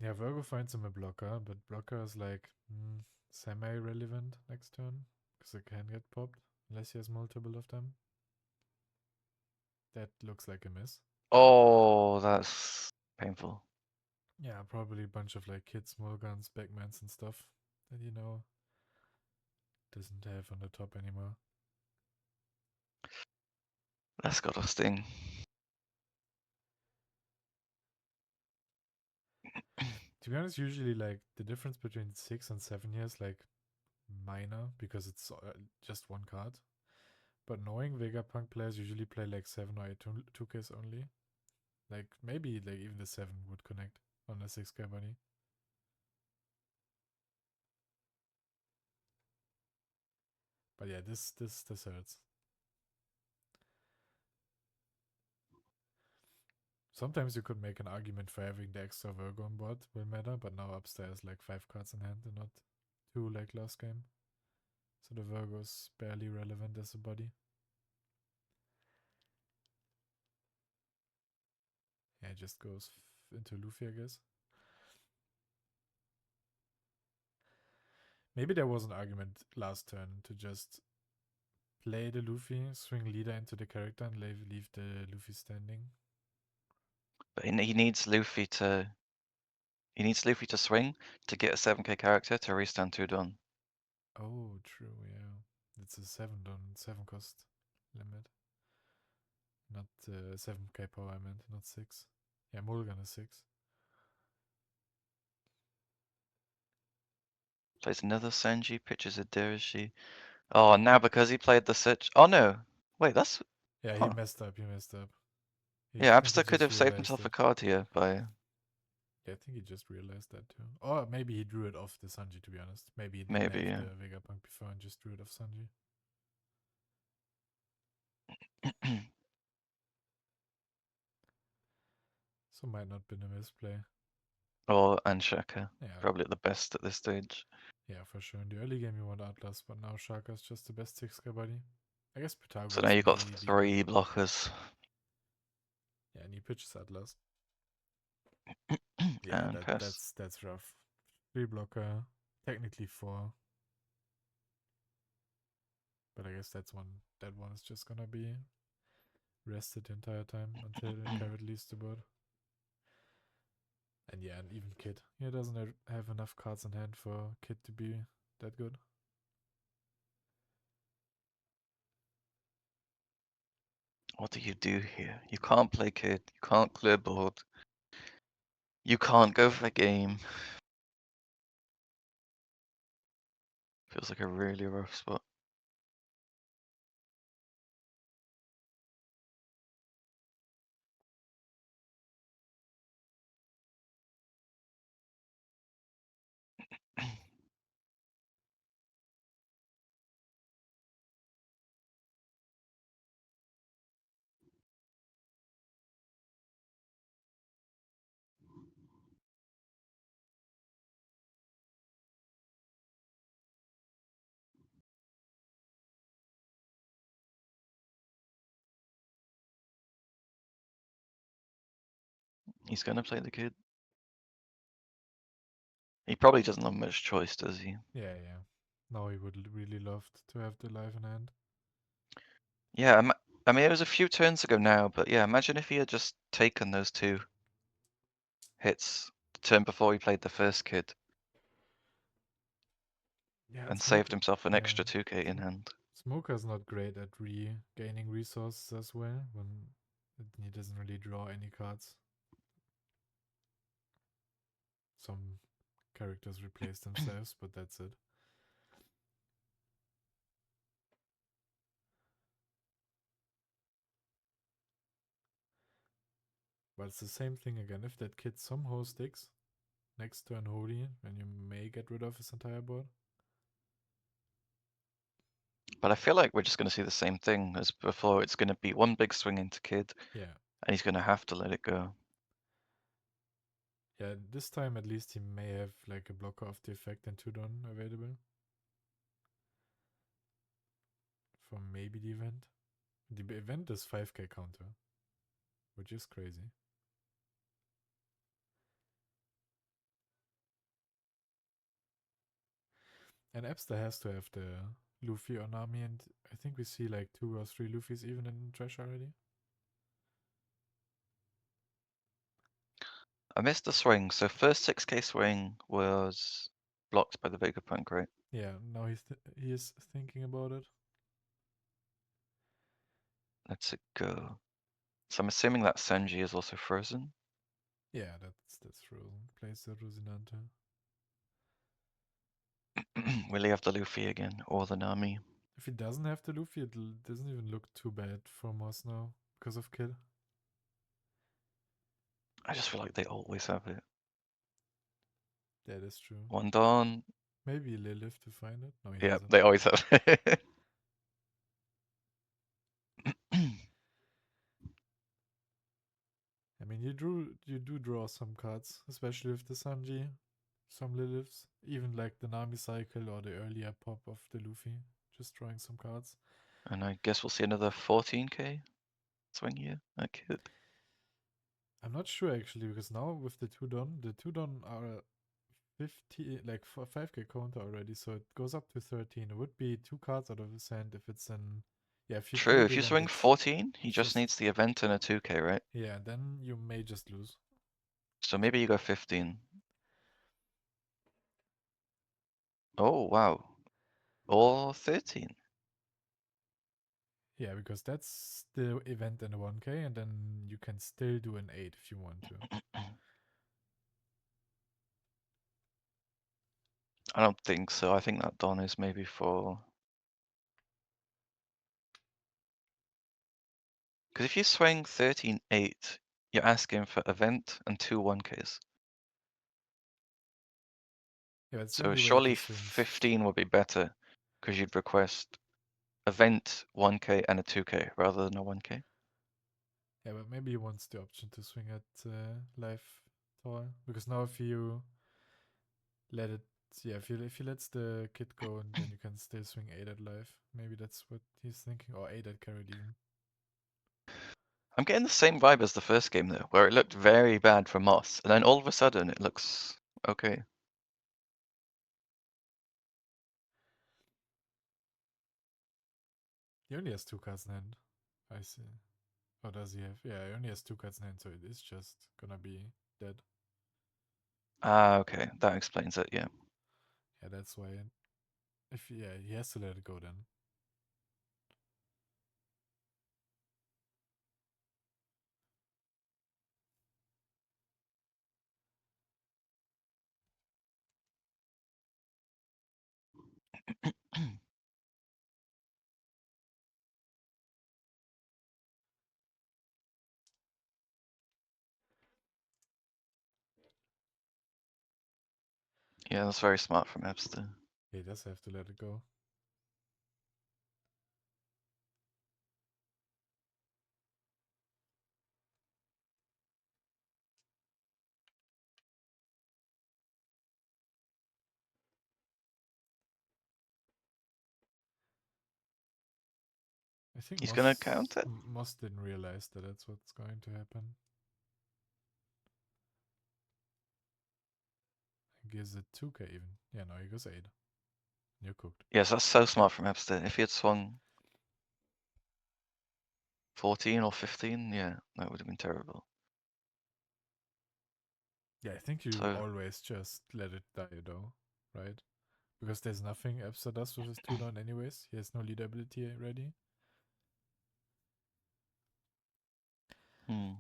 Yeah, Virgo finds him a blocker, but blocker is like semi-relevant next turn because it can get popped unless he has multiple of them. That looks like a miss. Oh, that's painful. Yeah, probably a bunch of like kids, Mulgans, Backmans, and stuff that doesn't have on the top anymore. That's gotta sting. To be honest, usually like the difference between 6 and 7 years like minor because it's just one card. But knowing Vegapunk players usually play like 7 or 8 2Ks only. Like maybe like even the 7 would connect on a 6K buddy. But yeah, this hurts. Sometimes you could make an argument for having the extra Virgo on board will matter, but now upstairs like 5 cards in hand and not 2 like last game. So the Virgo's barely relevant as a body. Yeah, it just goes into Luffy, I guess. Maybe there was an argument last turn to just play the Luffy, swing leader into the character, and leave the Luffy standing. But he needs Luffy to swing to get a 7k character to restand 2 done. Oh, true, yeah. It's a 7 cost limit. Not 7k power, I meant, not 6. Yeah, Mulligan is 6. Plays another Senji, pitches a Dirishi. Oh, now because he played the Sitch. Oh no. Wait, that's. Yeah, he Huh. messed up, Yeah, I think he Abbster could just have saved realized himself a it. card here by. Yeah, I think he just realized that too. Or maybe he drew it off the Sanji, to be honest. Maybe he didn't Maybe, have yeah. the Vegapunk before and just drew it off Sanji. So might not been a misplay. Or Anshaka. Yeah, Probably at the best at this stage. yeah, for sure. In the early game you want Atlas, but now Shaka's just the best 6K buddy. I guess So now Pythagoras you've got may be good. 3 blockers. Yeah, and he pitches Atlas. Yeah, And pass. that's rough. 3 blocker, technically 4. But I guess that one is just gonna be rested the entire time until the carrot leaves the board. And yeah, and even Kid. He doesn't have enough cards in hand for Kid to be that good. What do you do here? You can't play Kid. You can't clear board. You can't go for a game. Feels like a really rough spot. He's gonna play the Kid. He probably doesn't have much choice, does he? Yeah, yeah. Now he would really love to have the life in hand. Yeah, I mean, it was a few turns ago now, but yeah, imagine if he had just taken those 2 hits the turn before he played the first Kid Yeah, and Smoke. saved himself an Yeah, extra 2k in hand. Smoker's not great at regaining resources as well when he doesn't really draw any cards. Some characters replace themselves, but that's it. But it's the same thing again. If that Kid somehow sticks next turn Holy, then you may get rid of his entire board. But I feel like we're just gonna see the same thing as before. It's gonna be one big swing into Kid, Yeah. and he's gonna have to let it go. Yeah, this time at least he may have like a blocker of the effect and 2 done available. For maybe the event. The event is 5k counter, which is crazy. And Abbster has to have the Luffy on Nami, and I think we see like 2 or 3 Luffys even in trash already. I missed the swing, so first 6k swing was blocked by the Vegapunk, right? Yeah, now he is thinking about it. lets it go. So I'm assuming that Senji is also frozen. Yeah, that's frozen. Place the Rosinante. Will he have the Luffy again or the Nami? If he doesn't have the Luffy, it doesn't even look too bad for Moss now because of Kid. I just feel like they always have it. That is true. One Don. Maybe Lilith to find it. No, he Yeah, doesn't. they always have it. I mean, you do draw some cards, especially with the Sanji, some Liliths, even like the Nami cycle or the earlier pop of the Luffy. Just drawing some cards. And I guess we'll see another 14k swing here. That kid. I'm not sure actually because now with the two Don are 50 like 5k counter already, so it goes up to 13. It would be two cards out of his hand if it's an yeah. If you True, clear if the you event, swing 14, he it's just just needs the event and a 2k, right? yeah. Then you may just lose. So maybe you go 15. Oh, wow. Or 13. Yeah, because that's the event and a 1k, and then you can still do an 8 if you want to. I don't think so. I think that Don is maybe for... Because if you swing 13-8, you're asking for event and two 1ks. Yeah, it's the So only way surely he swings. 15 would be better, because you'd request event 1k and a 2k rather than a 1k. Yeah, but maybe he wants the option to swing at life tall because now if you let it, yeah, if he lets the kid go and then you can still swing 8 at life. Maybe that's what he's thinking, or 8 at carried even. I'm getting the same vibe as the first game though, where it looked very bad for Moss, and then all of a sudden it looks okay. He only has two cards in hand. I see. Or does he have? Yeah, he only has two cards in hand, so it is just gonna be dead. Ah, okay, that explains it, yeah. Yeah, that's why. If yeah, he has to let it go then. Yeah, that's very smart from Abbster. He does have to let it go. I think He's gonna count it? Moss didn't realize that that's what's going to happen. He gives it 2k even. Yeah, no, he goes 8. You're cooked. Yes, that's so smart from Abbster. If he had swung 14 or 15, yeah, that would have been terrible. Yeah, I think you So, always just let it die though, right? Because there's nothing Epster does with his 2 down anyways. He has no lead ability ready. hmm.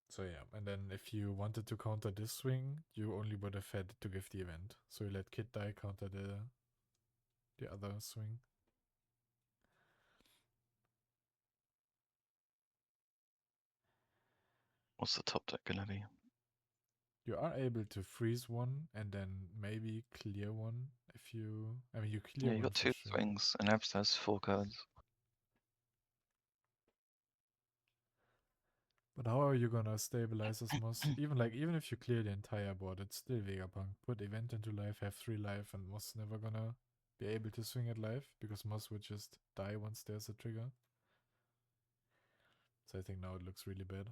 So yeah, and then if you wanted to counter this swing, you only would have had to give the event. So you let Kid die counter the other swing. What's the top deck gonna be? You are able to freeze one and then maybe clear one if you. I mean, you clear Yeah, you one got for two sure. swings, and Abbster has 4 cards. But how are you gonna stabilize Moss? Even if you clear the entire board, it's still Vegapunk. Put event into life, have 3 life, and Moss never gonna be able to swing at life because Moss would just die once there's a trigger. So I think now it looks really bad.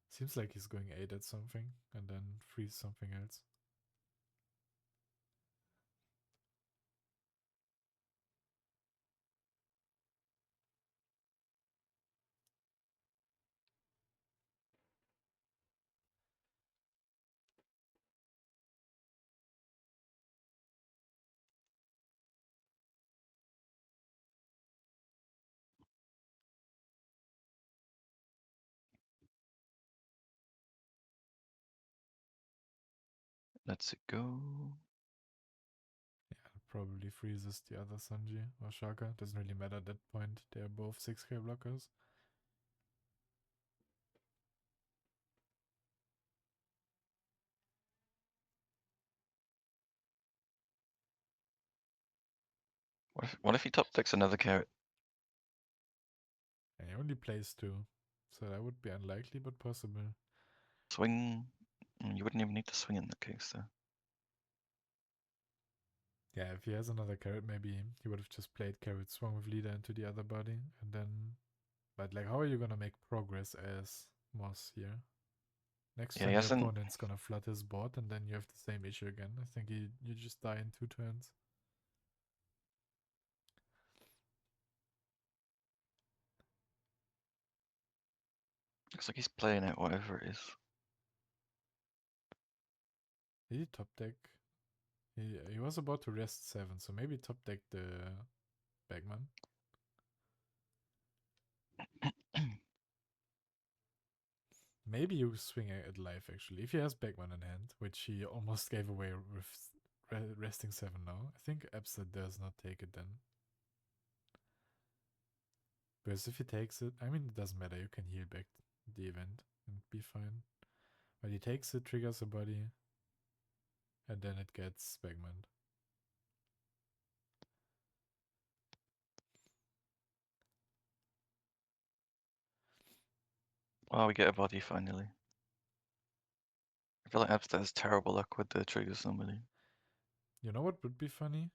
Seems like he's going 8 at something and then freeze something else. lets it go. Yeah, probably freezes the other Sanji or Shaka. Doesn't really matter at that point. They're both 6k blockers. What if he top decks another carrot? And he only plays 2. So that would be unlikely, but possible. Swing. You wouldn't even need to swing in that case, though. Yeah, if he has another carrot, maybe he would have just played carrot swung with leader into the other body. And then. But, like, how are you gonna make progress as Moss here? Next Yeah, he turn, your hasn't. opponent's gonna flood his board, and then you have the same issue again. I think you just die in 2 turns. Looks like he's playing it, whatever it is. Did he top deck? He was about to rest 7, so maybe top deck the Bagman. Maybe you swing at life actually. If he has Bagman in hand, which he almost gave away with resting 7 now, I think Abbster does not take it then. Because if he takes it, I mean, it doesn't matter. You can heal back the event and be fine. But he takes it, triggers a body, and then it gets Bagman. Oh, we get a body finally. I feel like Abbster has terrible luck with the triggers normally. You know what would be funny?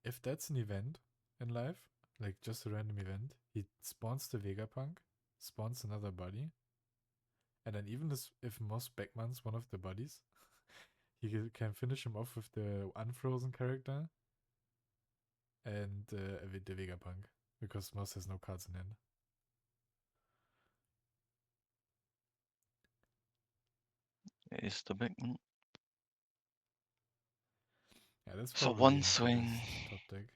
If that's an event in life, like just a random event, he spawns the Vegapunk, spawns another body, and then even if Moss Beckman's one of the bodies, he can finish him off with the unfrozen character and with the Vegapunk, because Moss has no cards in hand. It is the big one. Yeah, that's So probably one the swing. best top deck.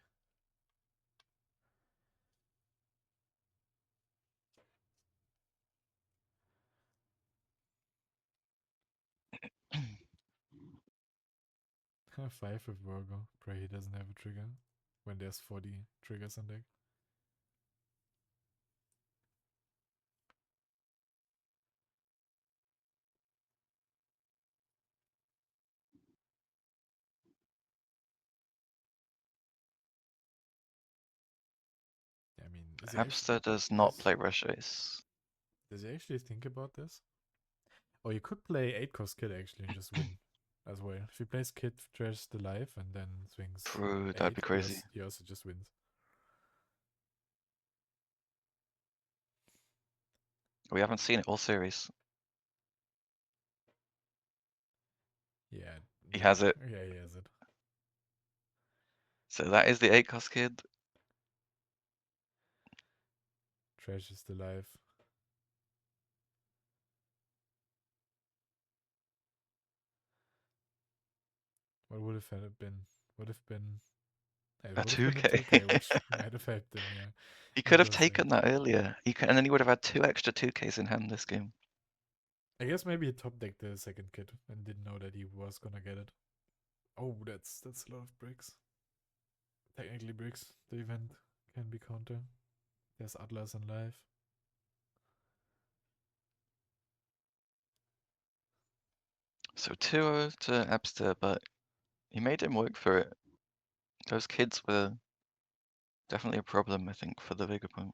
Five with Virgo. Pray he doesn't have a trigger when there's 40 triggers on deck. I mean, Abbster does not play Rush Ace. does he actually think about this? Or you could play 8 cost Kid actually and just win as well. If he plays Kid, trash the life, and then swings True, that'd 8, be crazy. he also just wins. We haven't seen it all series. Yeah, He has it. Yeah, he has it. So that is the 8 cost kid. Trashes the life. What would have been? Would have been. It A would have been a 2k. 2k, which might have helped him, yeah. He could have Interesting. taken that earlier. And then he would have had 2 extra 2ks in hand this game. I guess maybe he top decked the second kid and didn't know that he was gonna get it. Oh, that's a lot of bricks. Technically bricks. The event can be counter. There's Atlas in life. So 2-0 to Abbster, but he made him work for it. Those kids were definitely a problem, I think, for the Vegapunk.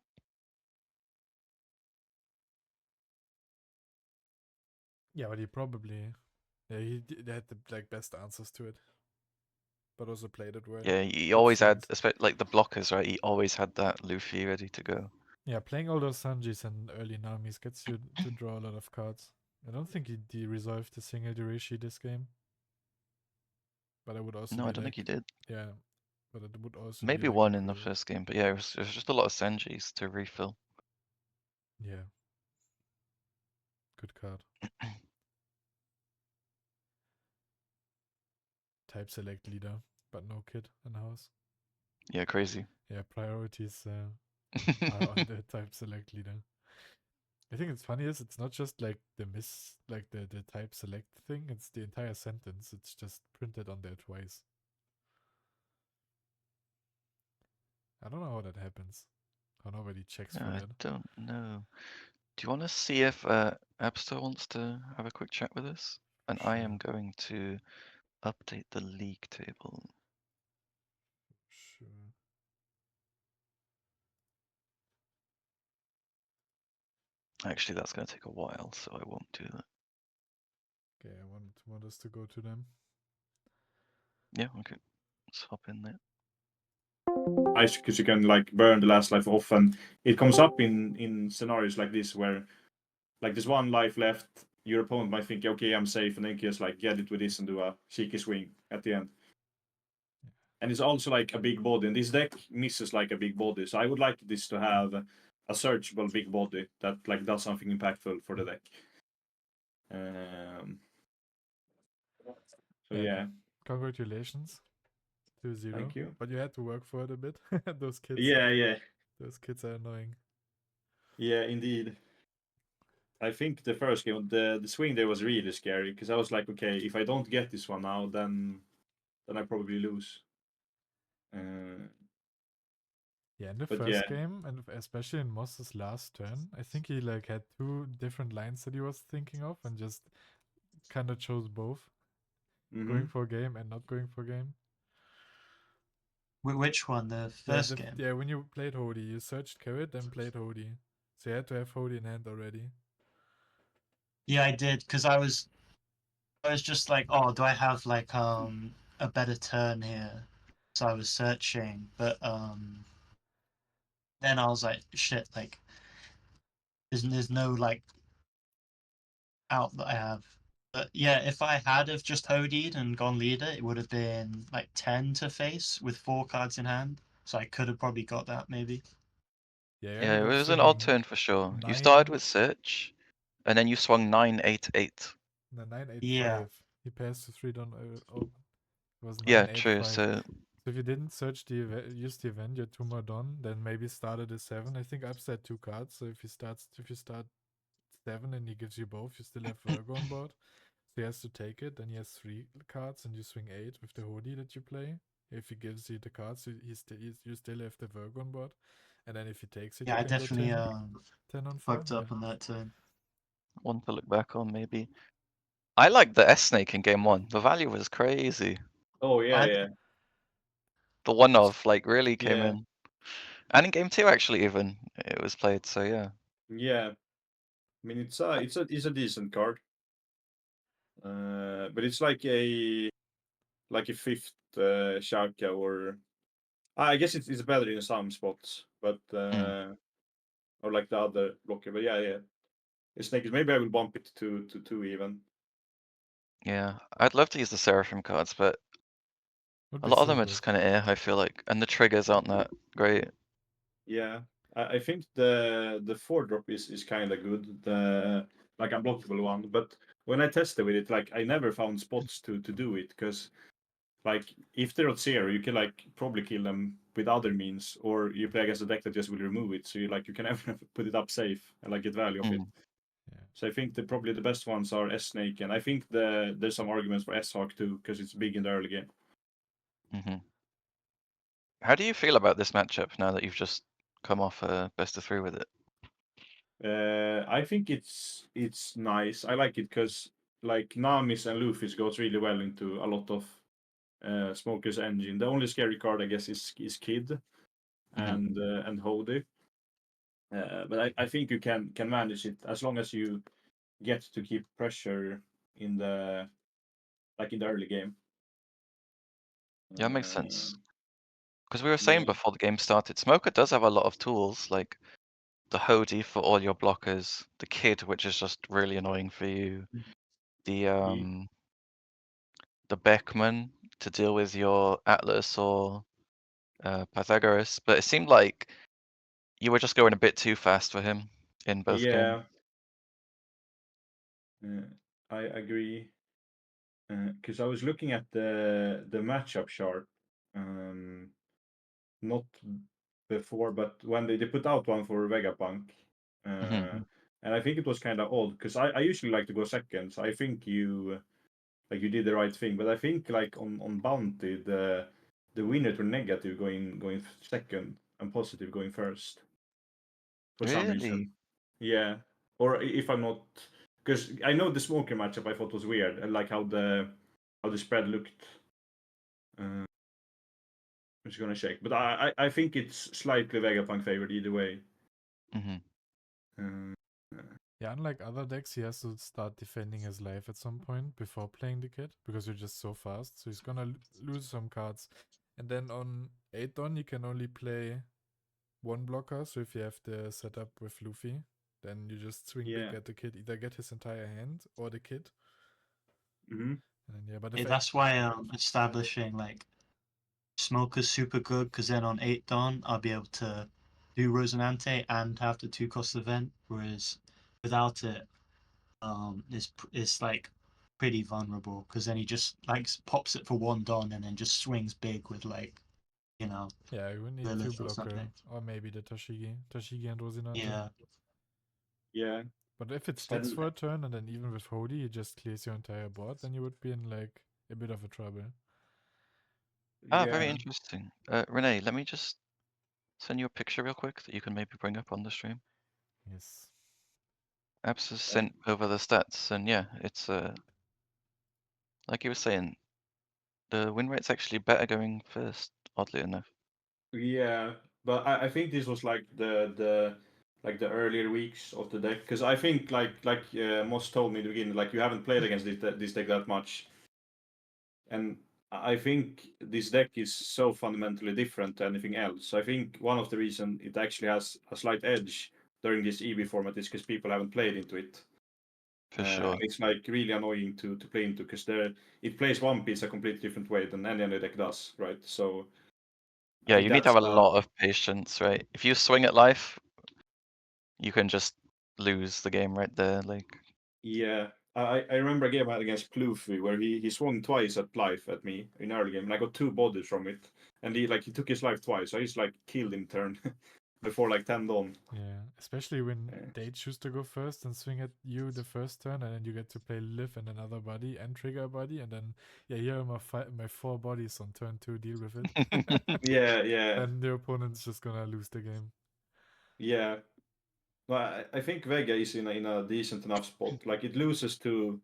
Yeah, but he probably he had the like best answers to it, but also played it well. Yeah, he Good always had, swings. especially like the blockers, right? He always had that Luffy ready to go. Yeah, playing all those Sanjis and early Namis gets you to draw a lot of cards. I don't think he resolved the single Dirishi this game, but I would also No, be I don't think like, he did. yeah, but it would also be Maybe like a one in the great, first game, but yeah, it was just a lot of Senjis to refill. yeah, good card. Type select leader, but no kid in house. Yeah, crazy. Yeah, priorities are on the type select leader. I think it's funny is it's not just like the type select thing, it's the entire sentence. It's just printed on there twice. I don't know how that happens. How nobody checks for I that. don't know. Do you want to see if Abbster wants to have a quick chat with us? And I am Sure. going to update the league table. Sure. Actually, that's going to take a while, so I won't do that. Okay, I want us to go to them. Yeah, okay. Let's hop in there. Nice because you can like burn the last life off, and it comes up in scenarios like this where like there's one life left. Your opponent might think, okay, I'm safe, and then just like get it with this and do a cheeky swing at the end. And it's also like a big body, and this deck misses like a big body. So I would like this to have a searchable big body that like does something impactful for the deck. Um, so yeah, Congratulations. 2-0. thank you. But you had to work for it a bit. Those kids. Yeah, Those kids are annoying. yeah, indeed. I think the first game, the swing there was really scary because I was like, okay, if I don't get this one now, then I probably lose. Yeah, in the But yeah, first game, and especially in Moss's last turn, I think he like had two different lines that he was thinking of and just kind of chose both. Going for game and not going for game. Which one? The Yeah, first game? yeah, when you played Hody, you searched Carrot, then played Hody. So you had to have Hody in hand already. Yeah, I did because I was just like, oh, do I have like a better turn here? So I was searching, but then I was like, shit, like there's no like out that I have. But yeah, if I had have just Hodied and gone leader, it would have been like 10 to face with 4 cards in hand. So I could have probably got that maybe. Yeah, you Yeah, ended it up was an odd swinging turn for sure. You started 9, with Search, and then you swung 9-8-8. no, 9, 8, Yeah. 5. He passed to 3 down. It was 9, Yeah, 8, true. 5. So So if you didn't search the use the event, you're 2 more done, then maybe started a 7. I think upset 2 cards. So if you start 7 and he gives you both, you still have Virgo on board. So he has to take it, then he has 3 cards and you swing 8 with the Hody that you play. If he gives you the cards, you still have the Virgo on board. And then if he takes it, Yeah, you I can go definitely 10 on 4. fucked Yeah. up on that turn. one to look back on maybe. I liked the S snake in game one. The value was crazy. oh yeah. The one of like really came Yeah. in. And in game two actually even it was played, so yeah. Yeah. I mean, it's a decent card, but it's like a fifth Shaka, or I guess it's better in some spots, but Mm. or like the other blocker. But yeah. It's like maybe I will bump it to two even. Yeah. I'd love to use the Seraphim cards, but Would a be lot of so them are good. just kinda I feel like. And the triggers aren't that great. Yeah, I think the 4-drop is kind of good. The like unblockable one, but when I tested with it, like I never found spots to do it because like if they're at 0, you can like probably kill them with other means, or you play against a deck that just will remove it, so you can never put it up safe and like get value of it. Mm. Yeah. So I think probably the best ones are S Snake, and I think there's some arguments for S Hawk too because it's big in the early game. Hmm. How do you feel about this matchup now that you've just come off a best of 3 with it? I think it's nice. I like it because like Namis and Luffy's goes really well into a lot of Smoker's engine. The only scary card I guess is Kid Hmm. and Hody. But I think you can manage it as long as you get to keep pressure in the in the early game. Yeah, that makes Uh, sense. Because we were saying yeah, before the game started, Smoker does have a lot of tools, like the Hody for all your blockers, the Kid, which is just really annoying for you, the he, um the Beckman to deal with your Atlas or Pythagoras, but it seemed like you were just going a bit too fast for him in both games. yeah. Uh, I agree. Because I was looking at the matchup chart, not before, but when they put out one for Vegapunk, Hmm. uh, and I think it was kind of odd because I usually like to go second. So I think you did the right thing, but I think like on bounty the winners were negative going second and positive going first for some Really? reason. Yeah, or if I'm not, because I know the smoker matchup I thought was weird and like how the spread looked. I'm just gonna check, but I think it's slightly Vegapunk favored either way. Hmm. Uh, Yeah, unlike other decks, he has to start defending his life at some point before playing the kid because you're just so fast. So he's gonna lose some cards. And then on 8 Dawn, you can only play one blocker. So if you have the setup with Luffy, then you just swing big yeah. at the kid, either get his entire hand or the kid. Hmm. And yeah, but Yeah, if that's why establishing like Smoker's super good because then on 8 Dawn I'll be able to do Rosinante and have the 2-cost event, whereas without it, it's like pretty vulnerable because then he just like pops it for 1 Dawn and then just swings big with like, you know, yeah, you would need two Lilith or blocker something. or maybe the Tashigi and Rosinante. Yeah, Yeah. But if it Said- sticks for a turn and then even with Hody, he just clears your entire board, then you would be in like a bit of a trouble. Ah, very Yeah. interesting. Renee, let me just send you a picture real quick that you can maybe bring up on the stream. Yes. Abbster sent over the stats, and yeah, it's like you were saying, the win rate's actually better going first, oddly enough. Yeah, but I think this was like the earlier weeks of the deck because I think like Moss told me in the beginning like you haven't played against this deck that much, and I think this deck is so fundamentally different to anything else. I think one of the reason it actually has a slight edge during this EB format is because people haven't played into it. For sure. And it's like really annoying to play into because it plays one piece a completely different way than any other deck does, right? So I Yeah, think you need to that's have a lot of patience, right? If you swing at life, you can just lose the game right there. Like, yeah. I remember a game I had against Ploufy where he swung twice at life at me in early game and I got 2 bodies from it. And he took his life twice, so I just like killed him turn before like 10 dawn. Yeah, especially when Yeah. they choose to go first and swing at you the first turn, and then you get to play live and another body and trigger a body, and then yeah, here are my 4 bodies on turn 2. Deal with it. Yeah. Then the opponent's just gonna lose the game. Yeah. Well, I think Vega is in a decent enough spot. Like it loses to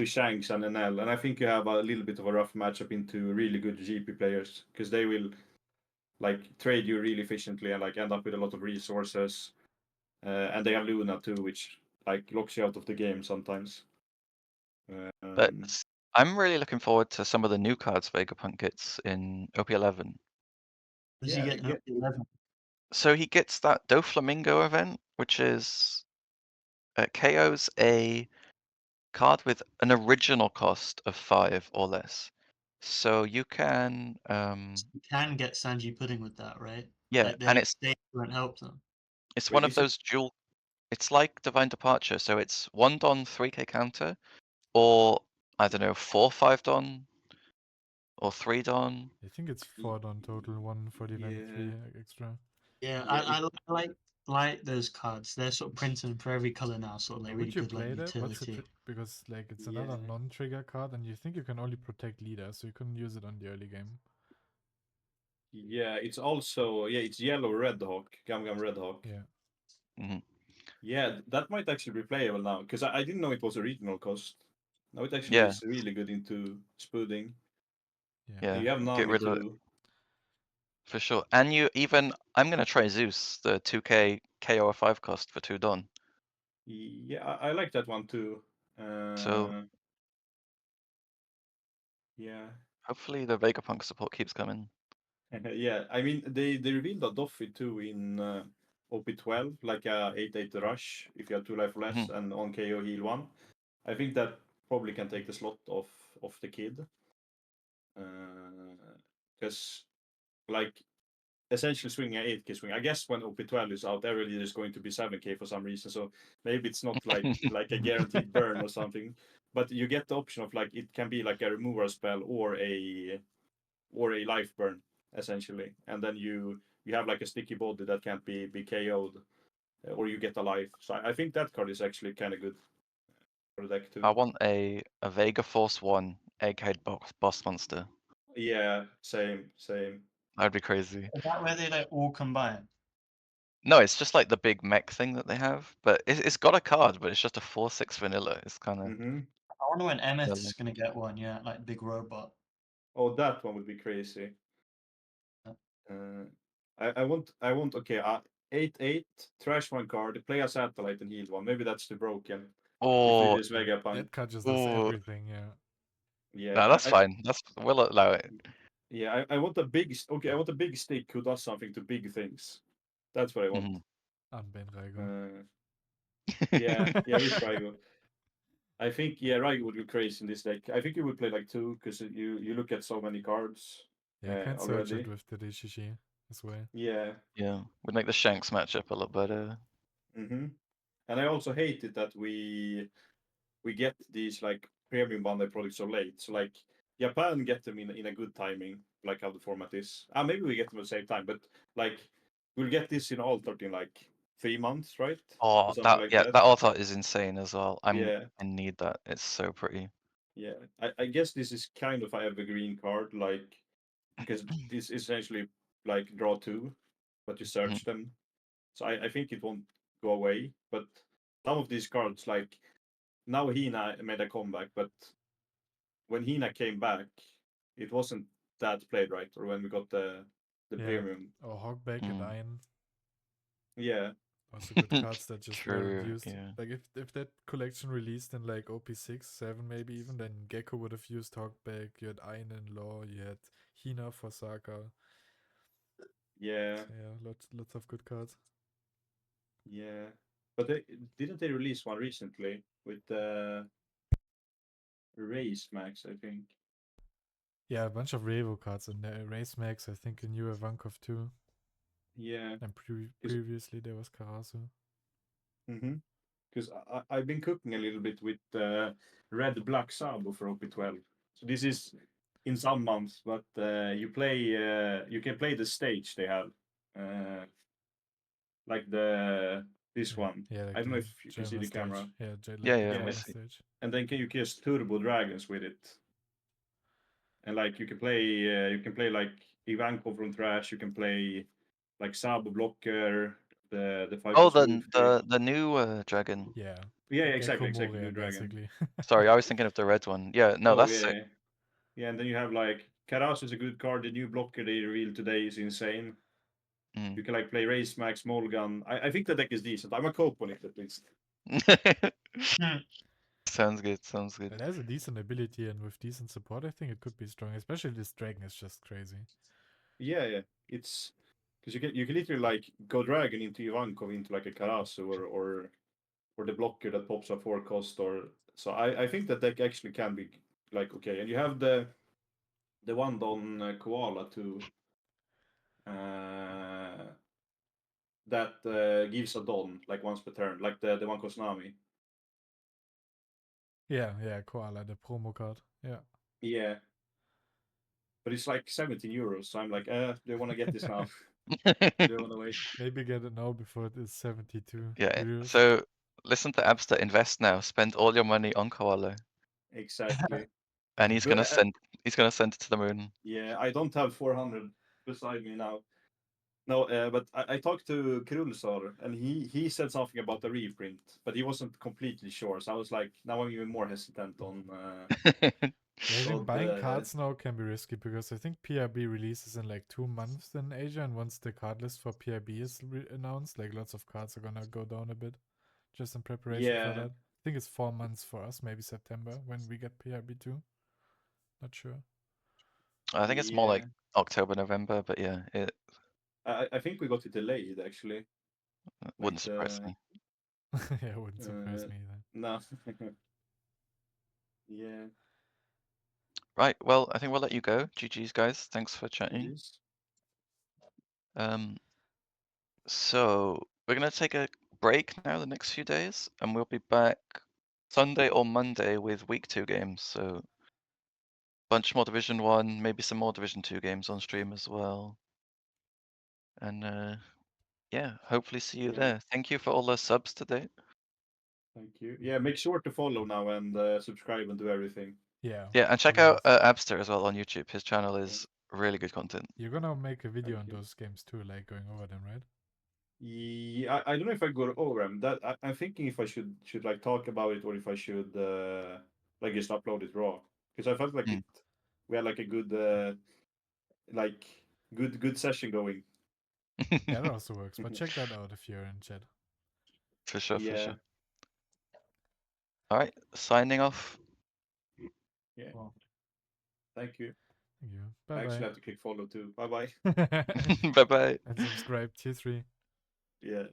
Shanks and NL, and I think you have a little bit of a rough matchup into really good GP players because they will like trade you really efficiently and like end up with a lot of resources. And they have Luna too, which like locks you out of the game sometimes. but Um, I'm really looking forward to some of the new cards Vegapunk gets in OP11. does Yeah, he get yeah. 11? So he gets that Doflamingo event, which is KO's a card with an original cost of 5 or less. So you can, You can get Sanji Pudding with that, right? yeah, Like and they won't help them. it's Wait, one of is it? those dual. It's like Divine Departure, so it's 1 Don 3k counter, or I don't know, 4/5 Don, or 3 Don. I think it's 4 on total, 1 for the event, 3 Yeah, extra. Yeah, yeah. I like those cards. They're sort of printed for every color now, sort of like Would really you good like play that? What's utility. it? Because like it's Yeah. another non-trigger card, and you think you can only protect leader, so you couldn't use it on the early game. Yeah, it's also it's yellow Red Hawk, Gum Gum Red Hawk. Yeah. Mhm. Yeah, that might actually be playable now because I didn't know it was a regional cost. Now it actually Yeah, is really good into spooding. Yeah. And yeah, you have get Nami rid of it too. for sure. And you even, I'm gonna try Zeus, the 2k KO 5 cost for 2 Don. Yeah, I like that one too. So Yeah. hopefully the Vegapunk support keeps coming. Yeah, I mean they revealed a Doffy too in OP12, like a 8/8 rush if you have 2 life or less Mhm. and on KO heal 1. I think that probably can take the slot of the kid. Because like essentially swinging an 8k swing. I guess when OP12 is out, every leader is going to be 7k for some reason. So maybe it's not like a guaranteed burn or something. But you get the option of like it can be like a removal spell or a life burn essentially, and then you have like a sticky body that can't be KO'd. or you get a life. So I think that card is actually kind of good for the deck too. I want a Vega Force 1 Egghead boss monster. Yeah, same. That'd be crazy. Is that where they like all combine? No, it's just like the big mech thing that they have, but it's got a card, but it's just a 4/6 vanilla. It's kind of Mm-hmm. I wonder when Emeth's like- gonna get one. Yeah, like big robot. Oh, that one would be crazy. I want okay. 8/8 trash one card, play a satellite and heal one. Maybe that's too broken. If it Oh, is Vegapunk. That card just does Ooh. everything, yeah. Yeah, no, that's fine. We'll allow it. Yeah, I want a big. Okay, I want a big stick who does something to big things. That's what I want. Mhm. Unban Raigo. Yeah, with Raigo. I think Raigo would go crazy in this deck. I think you would play like 2 because you look at so many cards. Yeah, you can search already. it with the Dishishi as well. Yeah. Yeah, would make the Shanks matchup a lot better. Mm-hmm. And I also hate it that we get these like premium bundle products so late. So like Japan get them in a good timing, like how the format is. Maybe we get them at the same time, but like we'll get this in Altered in like 3 months, right? Oh, Or something that like yeah, that. that auto is insane as well. Yeah. I need that. It's so pretty. Yeah. I guess this is kind of a evergreen card, like because this is essentially like draw 2, but you search them. So I think it won't go away. But some of these cards, like now Hina made a comeback, but when Hina came back, it wasn't that played right, or when we got the Yeah. premium. Or Hogback and Iron. Yeah. Also good cards that just weren't True, used. yeah. Like if that collection released in like OP6, 7 maybe even, then Gecko would have used Hogback, you had Iron in Law, you had Hina for Saka. Yeah. So yeah, lots of good cards. Yeah. But didn't they release one recently with Race Max, I think? Yeah, a bunch of Revo cards in there. Race Max, I think a new Ivankov too. Yeah. And previously there was Karasu. Mm-hmm. Because I've been cooking a little bit with Red Black Sabo for OP12. So this is in some months, but you can play the stage they have. Like this one. Yeah, like I don't know the if you can see German the stage. camera. Yeah, like Yeah, the yeah, German we Yes. see. stage. And then you can use Turbo Dragons with it. And like you can play like Ivankov from Trash, you can play like Sabo Blocker, the 5 Oh, Luffy. the new dragon. Yeah. Yeah, Like exactly, Gecko new Moria, dragon. basically. Sorry, I was thinking of the red one. Yeah, no, Oh that's yeah. sick. Yeah, and then you have like Karasu is a good card. The new blocker they revealed today is insane. You can like play Race Max, Molgan. I think the deck is decent. I'm a cope on it at least. Sounds good, sounds good. It has a decent ability, and with decent support, I think it could be strong. Especially this dragon is just crazy. Yeah. It's because you can literally like go dragon into Ivankov into like a Karasu or the blocker that pops up 4 cost or so I think that deck actually can be like okay. And you have the one on Koala too. That gives a Don like once per turn, like the one Konami. Yeah, Koala, the promo card. Yeah. Yeah. But it's like 17 euros, so I'm like, do I want to get this now? Do I want to wait? Maybe get it now before it is 72 Yeah, euros. so listen to Abbster, invest now, spend all your money on Koala. Exactly. And he's gonna send it to the moon. Yeah, I don't have 400 beside me now. No, but I talked to Krulsar and he said something about the reprint, but he wasn't completely sure. So I was like, now I'm even more hesitant on. Yeah, I think on buying the- cards now can be risky because I think PRB releases in like 2 months in Asia, and once the card list for PRB is announced, like lots of cards are gonna go down a bit, just in preparation for Yeah. that. I think it's 4 months for us, maybe September when we get PRB too. Not sure. I think it's more like Yeah. October, November, but yeah, it I think we got it delayed actually. wouldn't surprise me. Yeah, it wouldn't surprise me either. No. Yeah. Right, well, I think we'll let you go. GG's, guys. Thanks for chatting. Yes. So we're gonna take a break now the next few days, and we'll be back Sunday or Monday with week 2 games. So bunch more Division 1, maybe some more Division 2 games on stream as well. And Yeah, hopefully see you Yeah. there. Thank you for all those subs today. Thank you. Yeah, make sure to follow now and subscribe and do everything. Yeah. Yeah, and check follow out us. Abbster as well on YouTube. His channel is really good content. You're gonna make a video Thank on you. those games too, like going over them, right? Yeah, I don't know if I go over them. I'm thinking if I should like talk about it or if I should like just upload it raw because I felt like Mm. we had like a good like good session going. Yeah, that also works. But check that out if you're in chat. For sure, for Yeah. sure. All right, signing off. Yeah. Well, Thank you. Thank you. I Bye actually bye. have to click follow too. Bye bye. Bye bye. And subscribe. Tier 3. Yeah.